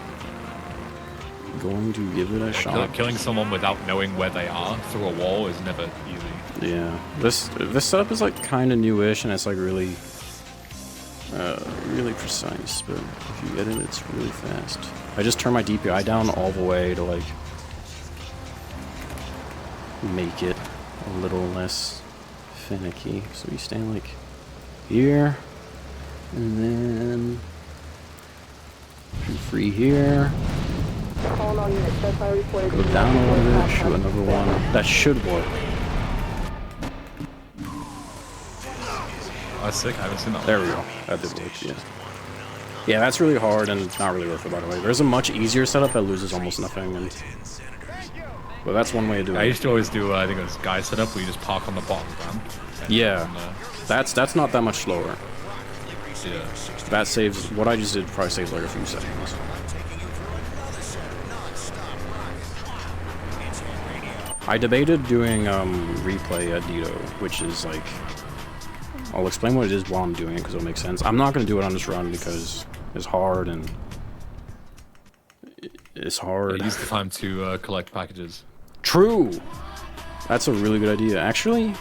going to give it a shot. Killing someone without knowing where they are through a wall is never easy. Yeah, this setup is like kind of newish, and it's like really really precise, but if you get it, it's really fast. I just turn my DPI down all the way to like make it a little less finicky. So you stand like here, and then shoot free here. Go down a little bit, shoot another one. That should work. Oh, sick. I haven't seen that. There we go. That did work, yeah. Yeah, that's really hard and not really worth it, by the way. There's a much easier setup that loses almost nothing, and but that's one way to do it. I used to always do, I think it was guy setup, where you just park on the bottom ramp. Yeah, that's not that much slower. Yeah. That saves, what I just did probably saves like a few seconds. I debated doing replay at Dito, which is like I'll explain what it is while I'm doing it because it'll make sense. I'm not going to do it on this run because it's hard and it's hard. Use the time to collect packages. True. That's a really good idea. Actually,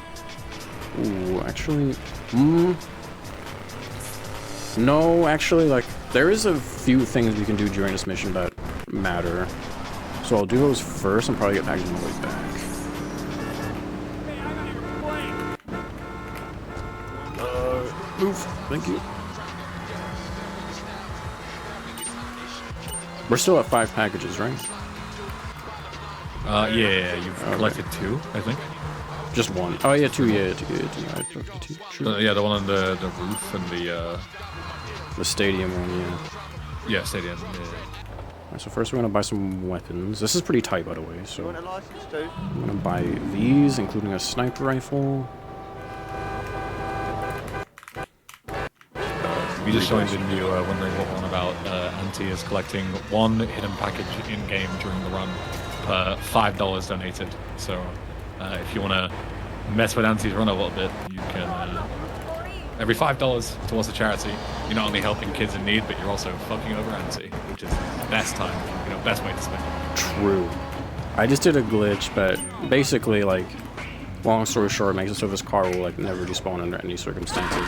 no, actually, like, there is a few things we can do during this mission that matter. So I'll do those first and probably get packages on the way back. Move. Thank you. We're still at 5 packages, right? Yeah, you've collected 2, I think. Just 1. Oh yeah, 2. Yeah, 2. True. Yeah, the one on the roof and The stadium one. Yeah. Yeah, stadium. Yeah. Alright, so first we're gonna buy some weapons. This is pretty tight, by the way. So I'm gonna buy these, including a sniper rifle. We just showing the new wondering what one about Anti is collecting 1 hidden package in game during the run per $5 donated. So if you want to mess with Anti's run a little bit, you can every $5 towards a charity. You're not only helping kids in need, but you're also fucking over Anti, which is the best time, best way to spend it. True. I just did a glitch, but basically, like, long story short, makes it so this car will like never despawn under any circumstances.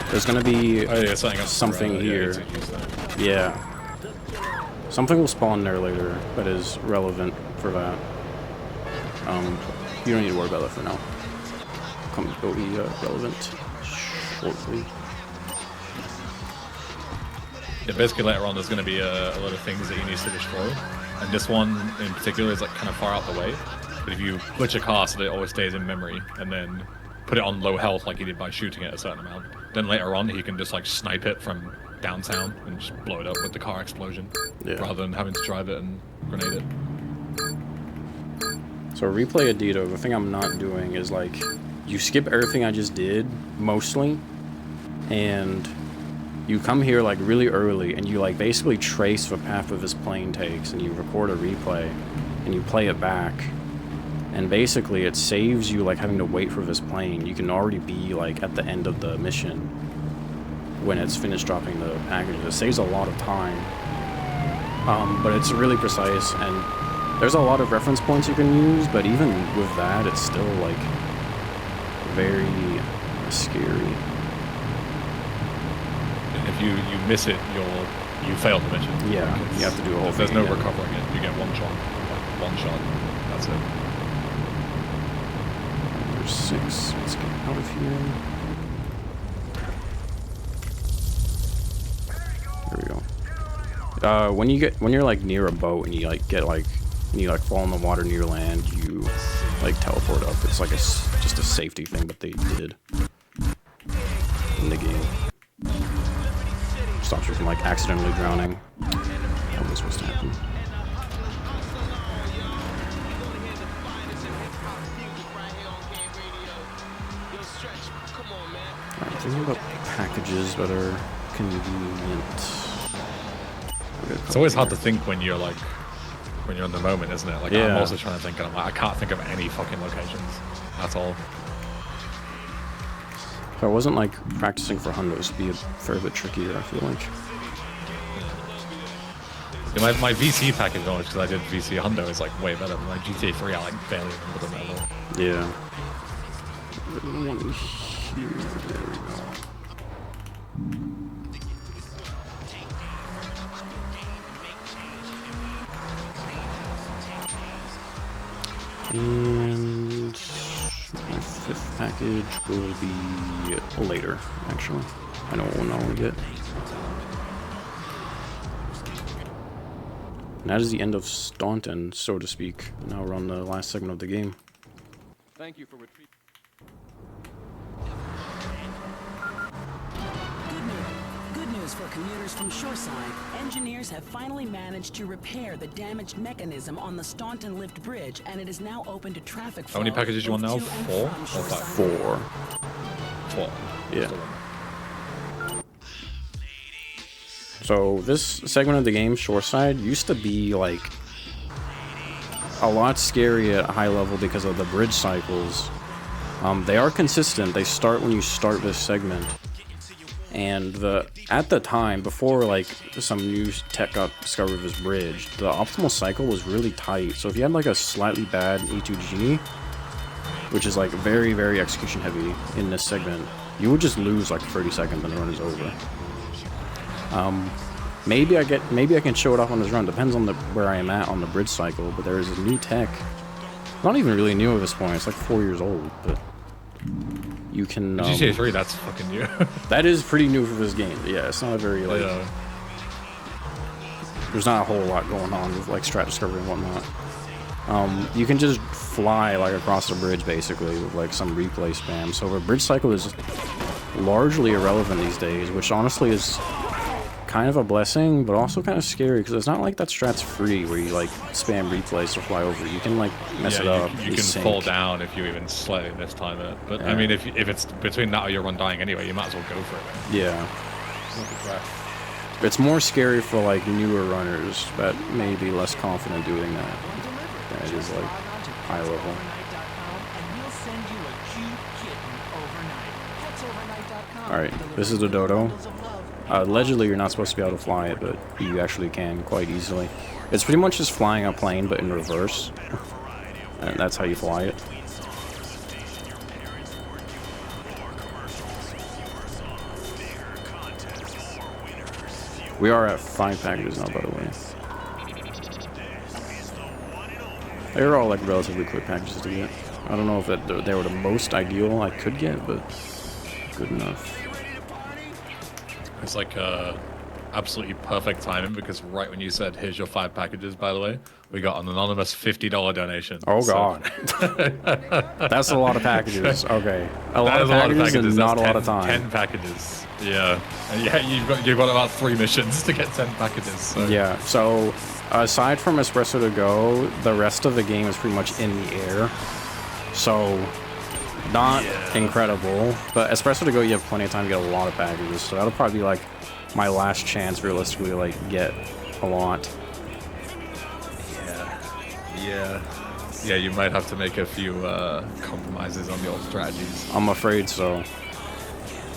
There's gonna be something here. Yeah. Something will spawn there later that is relevant for that. You don't need to worry about that for now. It'll be relevant shortly. Yeah, basically later on there's going to be a lot of things that you need to destroy. And this one in particular is like kind of far out the way. But if you glitch a car so that it always stays in memory and then put it on low health like he did by shooting it a certain amount, then later on he can just like snipe it from downtown and just blow it up with the car explosion, rather than having to drive it and grenade it. So replay Adito, the thing I'm not doing is like, you skip everything I just did, mostly, and you come here like really early and you like basically trace the path of this plane takes and you record a replay and you play it back. And basically it saves you like having to wait for this plane. You can already be like at the end of the mission when it's finished dropping the packages. It saves a lot of time. But it's really precise and there's a lot of reference points you can use, but even with that it's still like very scary. If you miss it, you fail the mission. Yeah, you have to do a whole thing. If there's no recovering it, you get one shot. One shot. That's it. There's 6. Let's get out of here. There we go. When you're like near a boat and you like get like fall in the water near land, you like teleport up. It's like just a safety thing, but they did in the game. Stops you from like accidentally drowning. How was supposed to happen? Alright, thinking about packages that are convenient. It's always hard to think when you're in the moment, isn't it? Like, I'm also trying to think, and I'm like, I can't think of any fucking locations at all. If I wasn't like practicing for hundos, it'd be a fair bit trickier, I feel like. Yeah, my VC package knowledge, because I did VC hundo, is like way better than my GTA 3. I like barely remember them at all. Yeah. And my 5th package will be later, actually. I know what one I want to get. And that is the end of Staunton, so to speak. Now we're on the last segment of the game. Thank you for retrieving. Good news for commuters from Shoreside. Engineers have finally managed to repair the damaged mechanism on the Staunton Lift Bridge, and it is now open to traffic flow. How many packages you want now? 4 or 5? 4. 4. Yeah. So this segment of the game, Shoreside, used to be like a lot scary at a high level because of the bridge cycles. They are consistent. They start when you start this segment. And at the time, before like some new tech got discovered of this bridge, the optimal cycle was really tight. So if you had like a slightly bad E2G, which is like very, very execution heavy in this segment, you would just lose like 30 seconds and the run is over. Maybe I can show it off on this run. Depends on where I am at on the bridge cycle. But there is a new tech. Not even really new at this point. It's like 4 years old, but you can. GTA 3, that's fucking new. That is pretty new for this game. Yeah, it's not a very like. Yeah. There's not a whole lot going on with like strat discovery and whatnot. You can just fly like across the bridge basically with like some replay spam. So the bridge cycle is largely irrelevant these days, which honestly is kind of a blessing, but also kind of scary because it's not like that strat's free where you like spam replays to fly over. You can like mess it up. You can fall down if you even slightly mistime it. But I mean, if it's between that or your run dying anyway, you might as well go for it. Yeah. It's more scary for like newer runners that may be less confident doing that than it is like high level. Alright, this is the Dodo. Allegedly, you're not supposed to be able to fly it, but you actually can quite easily. It's pretty much just flying a plane, but in reverse. And that's how you fly it. We are at 5 packages now, by the way. They're all like relatively quick packages to get. I don't know if they were the most ideal I could get, but good enough. It's like absolutely perfect timing because right when you said, here's your 5 packages, by the way, we got an anonymous $50 donation. Oh, God. That's a lot of packages. Okay. A lot of packages and not a lot of time. 10 packages. Yeah. And yeah, you've got about 3 missions to get 10 packages. So. Yeah. So aside from Espresso to Go, the rest of the game is pretty much in the air. So not incredible, but Espresso to Go, you have plenty of time to get a lot of packages. So that'll probably be like my last chance realistically to like get a lot. Yeah, you might have to make a few compromises on the old strategies. I'm afraid so.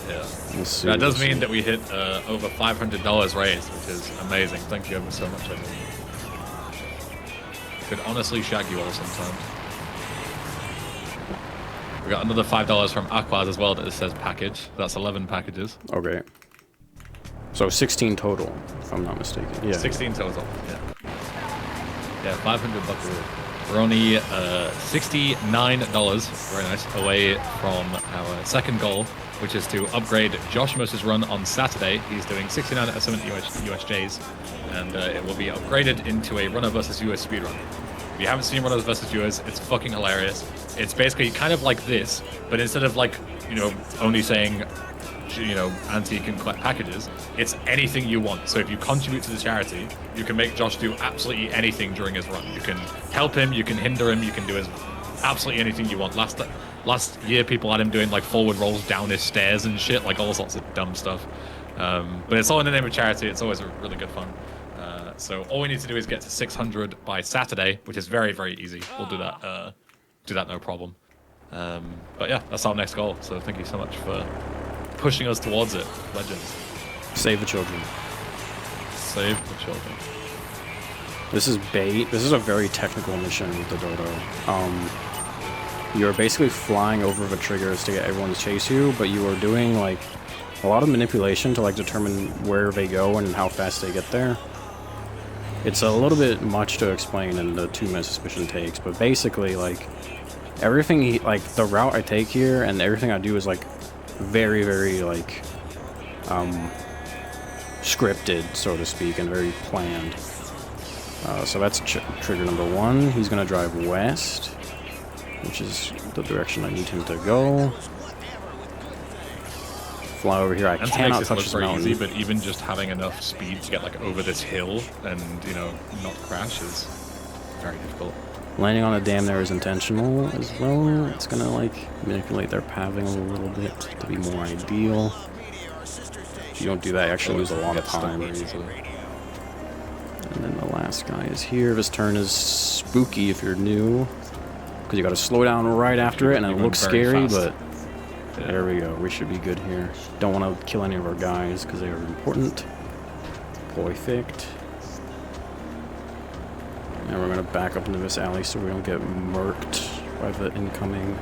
Yeah. That does mean that we hit over $500 raised, which is amazing. Thank you ever so much. Could honestly shag you all sometimes. We got another $5 from Aquaz as well that it says package. That's 11 packages. Okay. So 16 total, if I'm not mistaken. Yeah. 16 total. Yeah. Yeah, $500. We're only $69, very nice, away from our second goal, which is to upgrade Josh Mercer's run on Saturday. He's doing 69 out of 70 USJs, and it will be upgraded into a runner versus US speedrun. If you haven't seen runners versus US, it's fucking hilarious. It's basically kind of like this, but instead of like, you know, only saying, you know, Auntie can collect packages, it's anything you want. So if you contribute to the charity, you can make Josh do absolutely anything during his run. You can help him, you can hinder him, you can do absolutely anything you want. Last year, people had him doing like forward rolls down his stairs and shit, like all sorts of dumb stuff. But it's all in the name of charity. It's always really good fun. So all we need to do is get to 600 by Saturday, which is very, very easy. We'll do that. Do that no problem. But yeah, that's our next goal. So thank you so much for pushing us towards it, legends. Save the children. Save the children. This is bait. This is a very technical mission with the Dodo. You're basically flying over the triggers to get everyone to chase you, but you are doing like a lot of manipulation to like determine where they go and how fast they get there. It's a little bit much to explain in the 2 minute suspicion takes, but basically like everything, like the route I take here and everything I do is like very, very like scripted, so to speak, and very planned. So that's trigger number 1. He's gonna drive west, which is the direction I need him to go. Fly over here. I cannot touch this mountain. Easy, but even just having enough speed to get like over this hill and, you know, not crash is very difficult. Landing on a dam there is intentional as well. It's gonna like manipulate their pathing a little bit to be more ideal. If you don't do that, you actually lose a lot of time. And then the last guy is here. This turn is spooky if you're new, because you got to slow down right after it, and it looks scary, but Yeah. there we go. We should be good here. Don't want to kill any of our guys because they are important. Perfect. And we're going to back up into this alley so we don't get murked by the incoming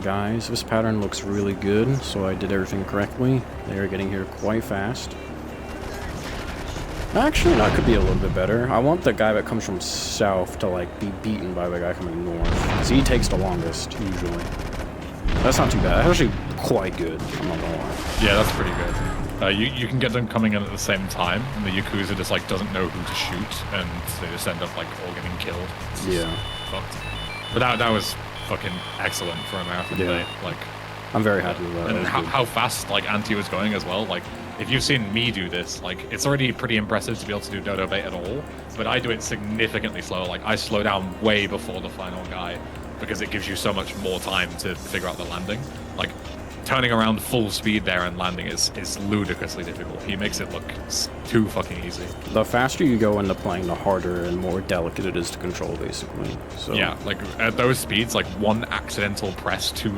guys. This pattern looks really good, so I did everything correctly. They are getting here quite fast. Actually, no, it could be a little bit better. I want the guy that comes from south to, like, be beaten by the guy coming north. Because he takes the longest, usually. That's not too bad. That's actually quite good, I'm not gonna lie. Yeah, that's pretty good. You can get them coming in at the same time, and the Yakuza just, like, doesn't know who to shoot, and they just end up, like, all getting killed. It's Yeah. fucked. But that was fucking excellent for a marathon day. Like, I'm very happy with that. and That was how fast, like, Anti was going as well. Like, if you've seen me do this, like, it's already pretty impressive to be able to do dodo bait at all, but I do it significantly slower. Like, I slow down way before the final guy because it gives you so much more time to figure out the landing. Like, turning around full speed there and landing is ludicrously difficult. He makes it look too fucking easy. good. The faster you go into playing, the harder and more delicate it is to control, basically. So Yeah, like, at those speeds, like, one accidental press too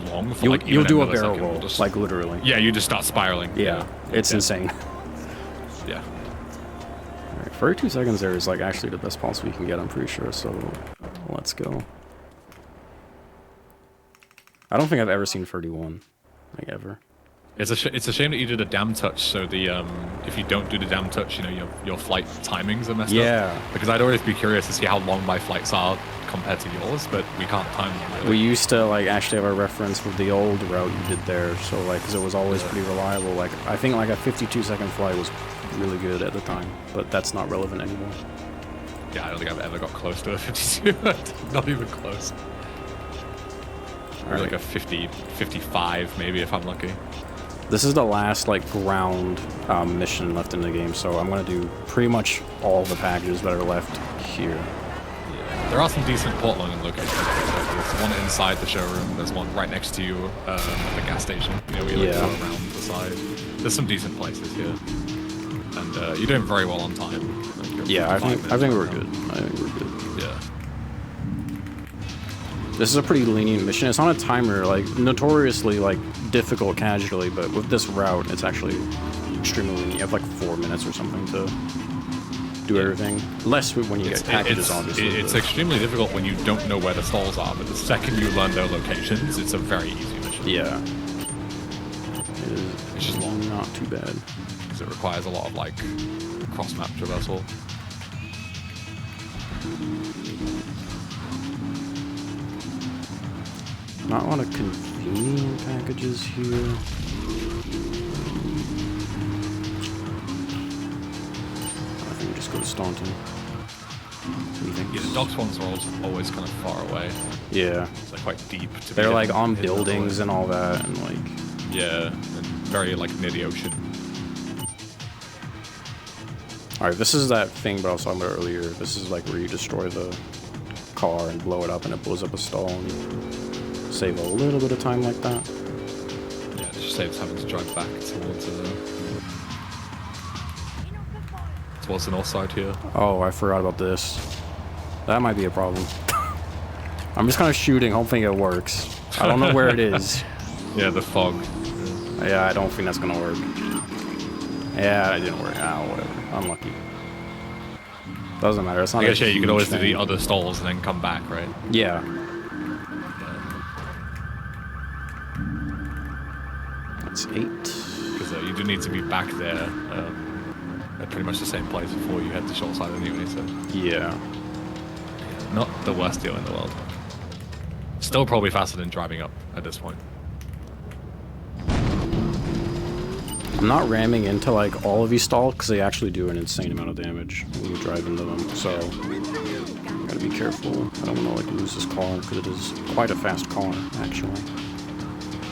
long for, like, you'll even do a millisecond barrel will roll, just- like literally. Yeah, you just start spiraling. Yeah, it's insane. Yeah. Alright, 32 seconds there is like actually the best pulse we can get, I'm pretty sure, so let's go. I don't think I've ever seen 31, like ever. It's a shame that you did a damn touch, so the if you don't do the damn touch, you know, your flight timings are messed Yeah. up. Because I'd always be curious to see how long my flights are compared to yours, but we can't time them really. We used to like actually have a reference with the old route you did there, so like, because it was always pretty reliable. Like, I think like a 52-second flight was really good at the time, but that's not relevant anymore. Yeah, I don't think I've ever got close to a 52. Not even close. Or Alright. like a 50, 55 maybe if I'm lucky. This is the last like ground mission left in the game, so I'm gonna do pretty much all the packages that are left here. Yeah. There are some decent Portland locations. There's one inside the showroom. There's one right next to you at the gas station. You know, where you like, Yeah. go around the side. There's some decent places here, and you're doing very well on time. Like, you're Yeah, I 5 think minutes we're right good. now. I think we're good. Yeah. This is a pretty lenient mission. It's on a timer, like notoriously like difficult casually, but with this route, it's actually extremely lenient. You have like 4 minutes or something to do everything. Less when you get packages, obviously. It's but- extremely difficult when you don't know where the stalls are, but the second you learn their locations, it's a very easy mission. Yeah. It is It's just long. not too bad. Because it requires a lot of like cross-map traversal. Not a lot of convenient packages here. I think we just go to Staunton. What do you think? Yeah, the docks ones are always kind of far away. Yeah. So they're quite deep. To be They're like hidden- on hidden all the buildings way. and all that, and like, Yeah, and very like near the ocean. alright, this is that thing that I was talking about earlier. This is like where you destroy the car and blow it up and it blows up a stall and you save a little bit of time like that. Yeah, it just saves having to drive back towards the north side here. Oh, I forgot about this. That might be a problem. I'm just kind of shooting, hoping it works. I don't know where it is. Yeah, the fog. Yeah, I don't think that's gonna work. Yeah, it didn't work. Ah, whatever. Unlucky. Doesn't matter. It's not. I guess a yeah, you could huge always do the thing. other stalls and then come back, right? Yeah. That's 8. Because you do need to be back there at pretty much the same place before you head to short side anyway. So Yeah. not the worst deal in the world. Still probably faster than driving up at this point. I'm not ramming into like all of these stalls because they actually do an insane amount of damage when you drive into them. So gotta be careful. I don't want to like lose this car because it is quite a fast car actually.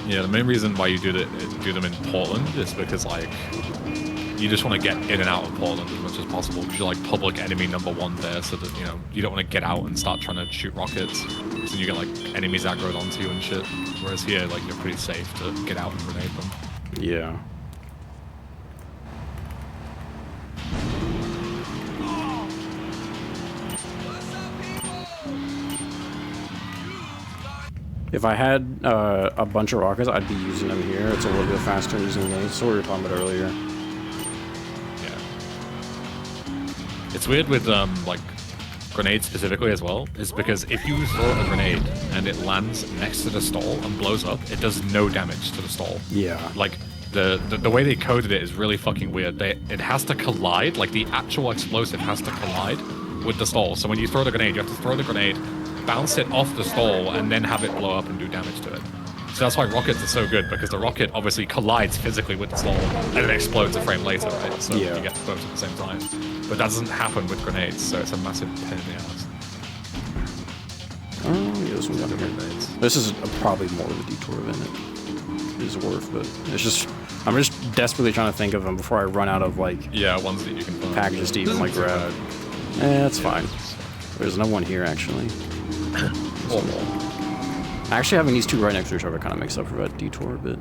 Yeah, the main reason why you do them in Portland is because like you just want to get in and out of Portland as much as possible because you're like public enemy number 1 there, so that you know you don't want to get out and start trying to shoot rockets, so you get like enemies aggroed onto you and shit. Whereas here, like you're pretty safe to get out and grenade them. Yeah. If I had a bunch of rockets, I'd be using them here. It's a little bit faster using grenades. So we were talking about earlier. Yeah. It's weird with like grenades specifically as well, is because if you throw a grenade and it lands next to the stall and blows up, it does no damage to the stall. Yeah. Like the way they coded it is really fucking weird. It has to collide, like the actual explosive has to collide with the stall. So when you throw the grenade, you have to throw the grenade, bounce it off the stall, and then have it blow up and do damage to it. So that's why rockets are so good, because the rocket obviously collides physically with the stall and it explodes a frame later, right? So yeah. you get both at the same time. But that doesn't happen with grenades, so it's a massive pain in the ass. Oh, yeah, this one's under grenades. This is probably more of a detour than it is worth, but it's just, I'm just desperately trying to think of them before I run out of, like, yeah, ones that you can find. Packages to even, like, grab. That's fine. There's another one here, actually. Actually, having these two right next to each other kind of makes up for that detour a bit.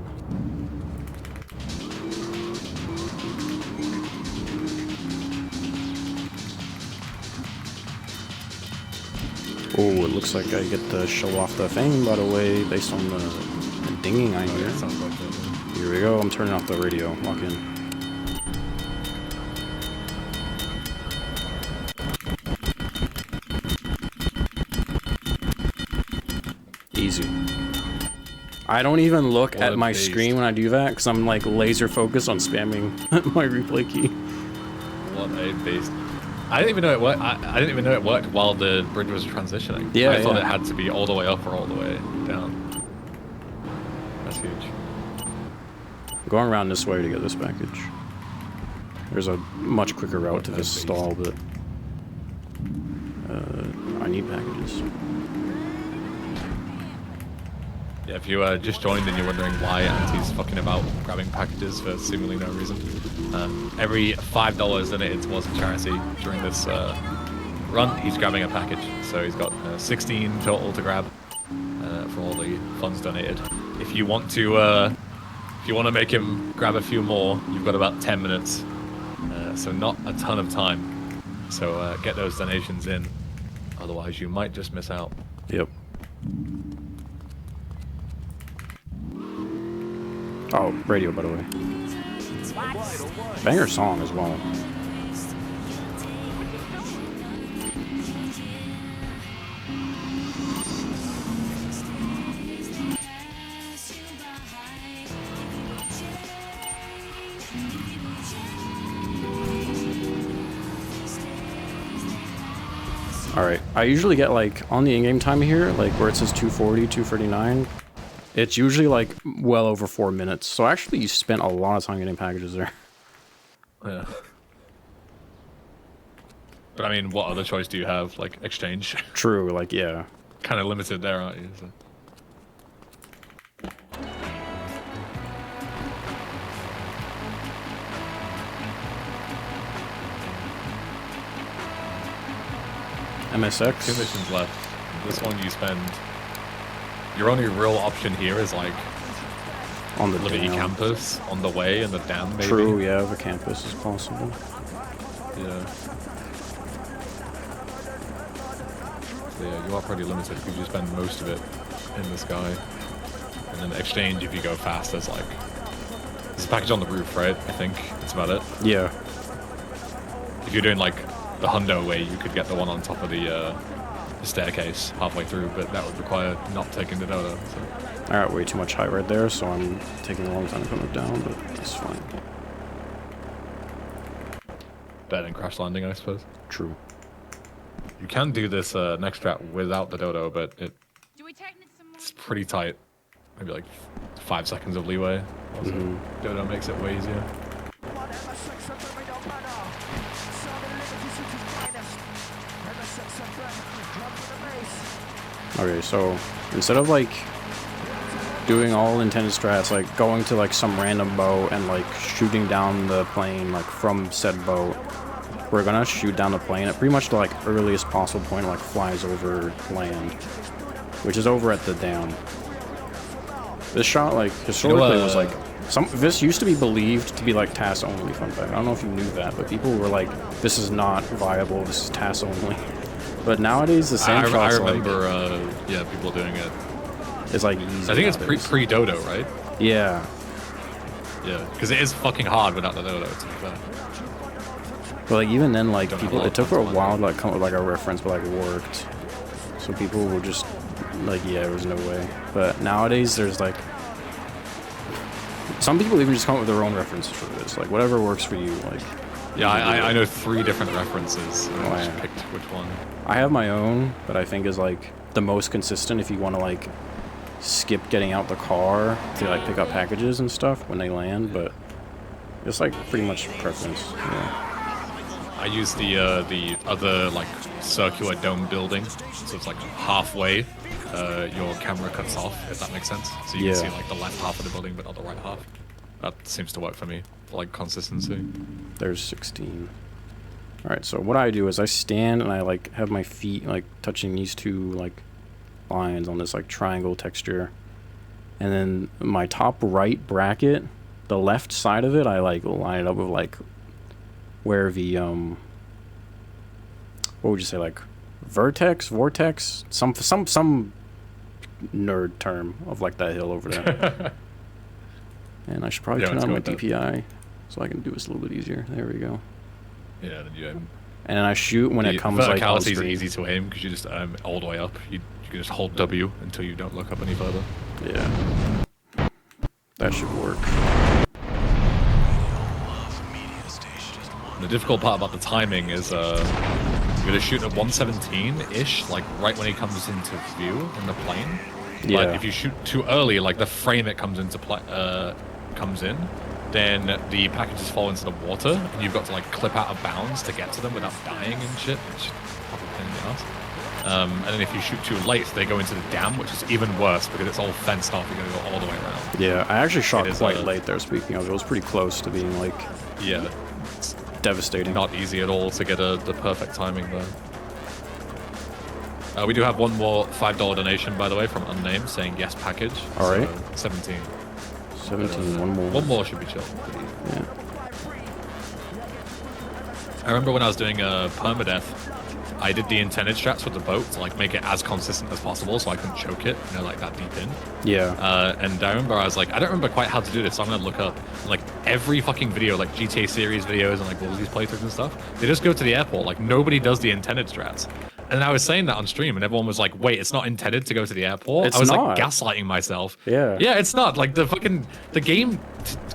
Oh, it looks like I get to show off the fame, by the way, based on the dinging I hear. Here we go, I'm turning off the radio. Lock in. Easy. I don't even look at my screen when I do that, because I'm like laser focused on spamming my replay key. What a beast. I didn't even know it worked. I didn't even know it worked while the bridge was transitioning. Yeah, I thought it had to be all the way up or all the way down. That's huge. I'm going around this way to get this package. There's a much quicker route to this stall, but I need packages. Yeah, if you just joined and you're wondering why Anti's fucking about grabbing packages for seemingly no reason, every $5 donated towards a charity during this run, he's grabbing a package. So he's got 16 total to grab for all the funds donated. If you want to make him grab a few more, you've got about 10 minutes. So not a ton of time. So get those donations in, otherwise you might just miss out. Yep. Oh, radio, by the way. Banger song as well. Alright, I usually get like, on the in-game time here, like where it says 240, 239, it's usually like well over 4 minutes. So actually you spent a lot of time getting packages there. Yeah. But I mean, what other choice do you have? Like, exchange? True, like, yeah. Kind of limited there, aren't you? So. MSX. 2 missions left. This one you spend. Your only real option here is like on the Liberty dam. campus, on the way, and the dam, maybe. True, yeah, the campus is possible. Yeah. So yeah, you are pretty limited because you spend most of it in the sky. And then exchange, if you go fast, there's like... There's a package on the roof, right? I think that's about it. Yeah. If you're doing like the hundo way, you could get the one on top of the staircase halfway through, but that would require not taking the dodo. So. I got way too much height right there, so I'm taking a long time to come down, but that's fine. Better than crash landing, I suppose. True. You can do this next trap without the dodo, but it's pretty tight. Maybe like 5 seconds of leeway. Also, dodo makes it way easier. Okay, so instead of like doing all intended strats, like going to like some random boat and like shooting down the plane like from said boat, we're gonna shoot down the plane at pretty much the like earliest possible point, like flies over land, which is over at the dam. This shot, like historically, was like this used to be believed to be like TAS only. Fun fact, I don't know if you knew that, but people were like, "This is not viable. This is TAS only." But nowadays, the same shots, I remember, yeah, people doing it. It's like easy. I think it's pre-dodo, right? Yeah. Yeah, because it is fucking hard without the dodo, to be fair. But like even then, like Don't people, have a it took for a lot of while to like come up with like a reference, but like it worked. So people were just like, yeah, there was no way. But nowadays, there's like some people even just come up with their own references for this, like whatever works for you. Like Yeah, I know 3 different references. And I just yeah. picked which one. I have my own, but I think is like the most consistent if you want to like skip getting out the car to like pick up packages and stuff when they land. But it's like pretty much preference. Yeah. I use the other like circular dome building, so it's like halfway. Your camera cuts off, if that makes sense. So you can see like the left half of the building, but not the right half. That seems to work for me, for, like consistency. There's 16. All right, so what I do is I stand and I like have my feet like touching these 2 like lines on this like triangle texture, and then my top right bracket, the left side of it, I like line it up with like where the what would you say, like vortex, some nerd term of like that hill over there. And I should probably turn on my DPI so I can do this a little bit easier. There we go. Yeah, then you aim. And then I shoot when it comes like on verticality is screen. easy to aim because you just all the way up. You can just hold W until you don't look up any further. Yeah. That should work. The difficult part about the timing is you're gonna shoot at 117-ish, like right when he comes into view in the plane. Yeah. But if you shoot too early, like the frame it comes into comes in, then the packages fall into the water, and you've got to like clip out of bounds to get to them without dying and shit, which is probably a pain in the ass. And then if you shoot too late, they go into the dam, which is even worse because it's all fenced off. You're gonna go all the way around. Yeah, I actually shot quite late there. Speaking of, it was pretty close to being like it's devastating. not easy at all to get the perfect timing there. We do have one more $5 donation, by the way, from Unnamed, saying yes package. All right. So 17. 17, one more. One more should be chill. Yeah. I remember when I was doing permadeath, I did the intended strats with the boat to like make it as consistent as possible so I couldn't choke it, you know, like that deep in. Yeah. And I remember I was like, I don't remember quite how to do this, so I'm gonna look up like every fucking video, like GTA series videos and like all these playthroughs and stuff. They just go to the airport, like nobody does the intended strats. And I was saying that on stream, and everyone was like, "Wait, it's not intended to go to the airport." I was not. like gaslighting myself. Yeah. Yeah, it's not. Like the game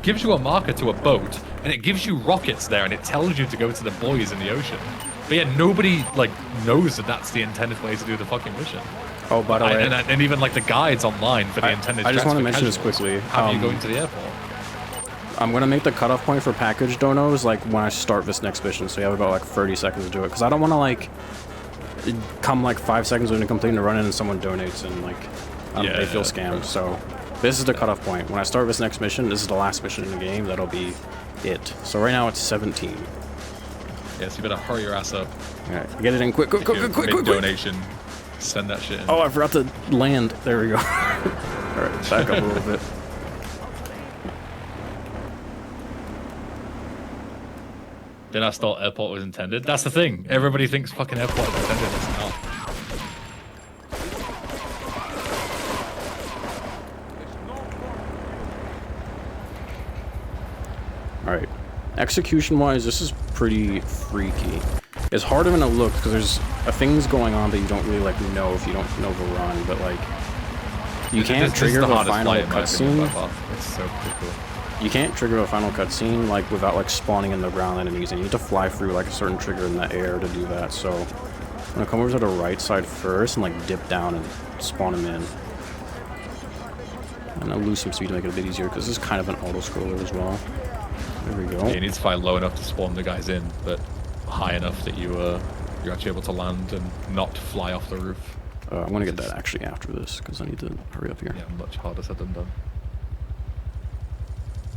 gives you a marker to a boat, and it gives you rockets there, and it tells you to go to the buoys in the ocean. But yeah, nobody like knows that that's the intended way to do the fucking mission. Oh, by the way, and even like the guides online for the intended. I just want to strats for mention this casuals, quickly. How are you going to the airport? I'm gonna make the cutoff point for package donos like when I start this next mission, so you have about like 30 seconds to do it, because I don't want to like come like 5 seconds into completing the run and someone donates and like they feel scammed. So this is the cutoff point. When I start this next mission, this is the last mission in the game. That'll be it. So right now it's 17. Yeah, so you better hurry your ass up. All right, get it in quick. Donation. Send that shit in. Oh, I forgot to land. There we go. All right, back up a little bit. Then I thought airport was intended. That's the thing. Everybody thinks fucking airport is intended. It's not. Alright. Execution-wise, this is pretty freaky. It's harder than it looks because there's things going on that you don't really like know if you don't know the run, but like you can't trigger the final cutscene. It's so cool. You can't trigger a final cutscene like without like spawning in the ground enemies, and you need to fly through like a certain trigger in the air to do that. So I'm gonna come over to the right side first and like dip down and spawn them in. And I'll lose some speed to make it a bit easier because this is kind of an auto scroller as well. There we go. Yeah, you need to fly low enough to spawn the guys in, but high enough that you're actually able to land and not fly off the roof. I'm gonna get that actually after this because I need to hurry up here. Yeah, much harder said than done.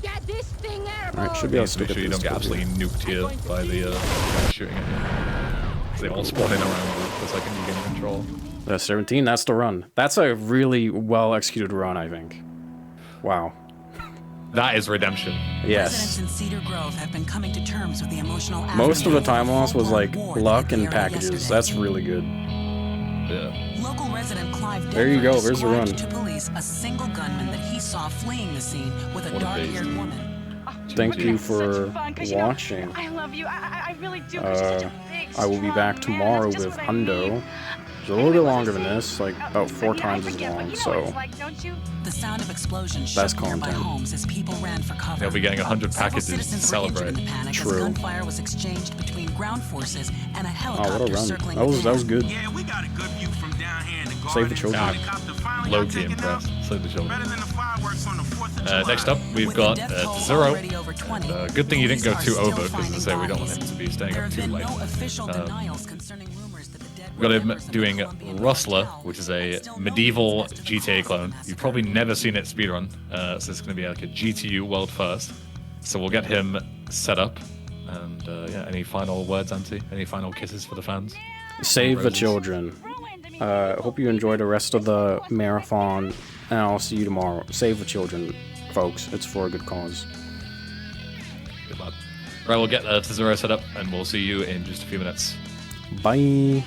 Get this thing airborne! Alright, should be able to Make stick sure you at don't this get absolutely nuked here by the guys shooting at you. They all spawn in around the second you gain control. That's 17. That's the run. That's a really well executed run, I think. Wow. That is redemption. Yes. Residents in Cedar Grove have been coming to terms with the emotional Most of the time aftermath loss was like war that luck hit the and area packages. yesterday. That's really good. Yeah. Local resident Clive There you Denver go, there's the run. described to police a single gunman that he saw fleeing the scene with a What a dark-haired beast. woman. Thank you for watching. I love you. I really do. 'Cause you're such a big, I will be strong back man. tomorrow That's just with what I need. Hundo. It's a little bit longer than this, like about 4 times as long, so The sound of explosions That's shook nearby content. homes as people ran for cover. They'll be getting 100 Several packages to citizens were injured celebrate. in the panic True. as gunfire was exchanged between ground forces and a oh, helicopter what a run. circling That was the good. Yeah, we got a good view from down here in the Save the garden. children. Helicopter finally got Low-key taken impressed. out. Save the children. Better than the fireworks on the 4th of July. Next up, we've With got the death toll Zero. already over 20, Good thing you didn't go police too are still over, because finding as I say, we don't want bodies. him to be staying There up have too been late. no official denials concerning rumors that the dead We've got were him members of the doing Colombian Rustler, cartel. which is a Still no medieval details GTA of clone. the You've probably never seen it speedrun, so it's going to be like a GTU world first. So we'll get him set up. And yeah, any final words, Auntie? Any final kisses for the fans? Save the Roses. children. Hope you enjoy the rest of the marathon, and I'll see you tomorrow. Save the children, folks. It's for a good cause. Good lad. Right, we'll get to Zero set up, and we'll see you in just a few minutes. Bye.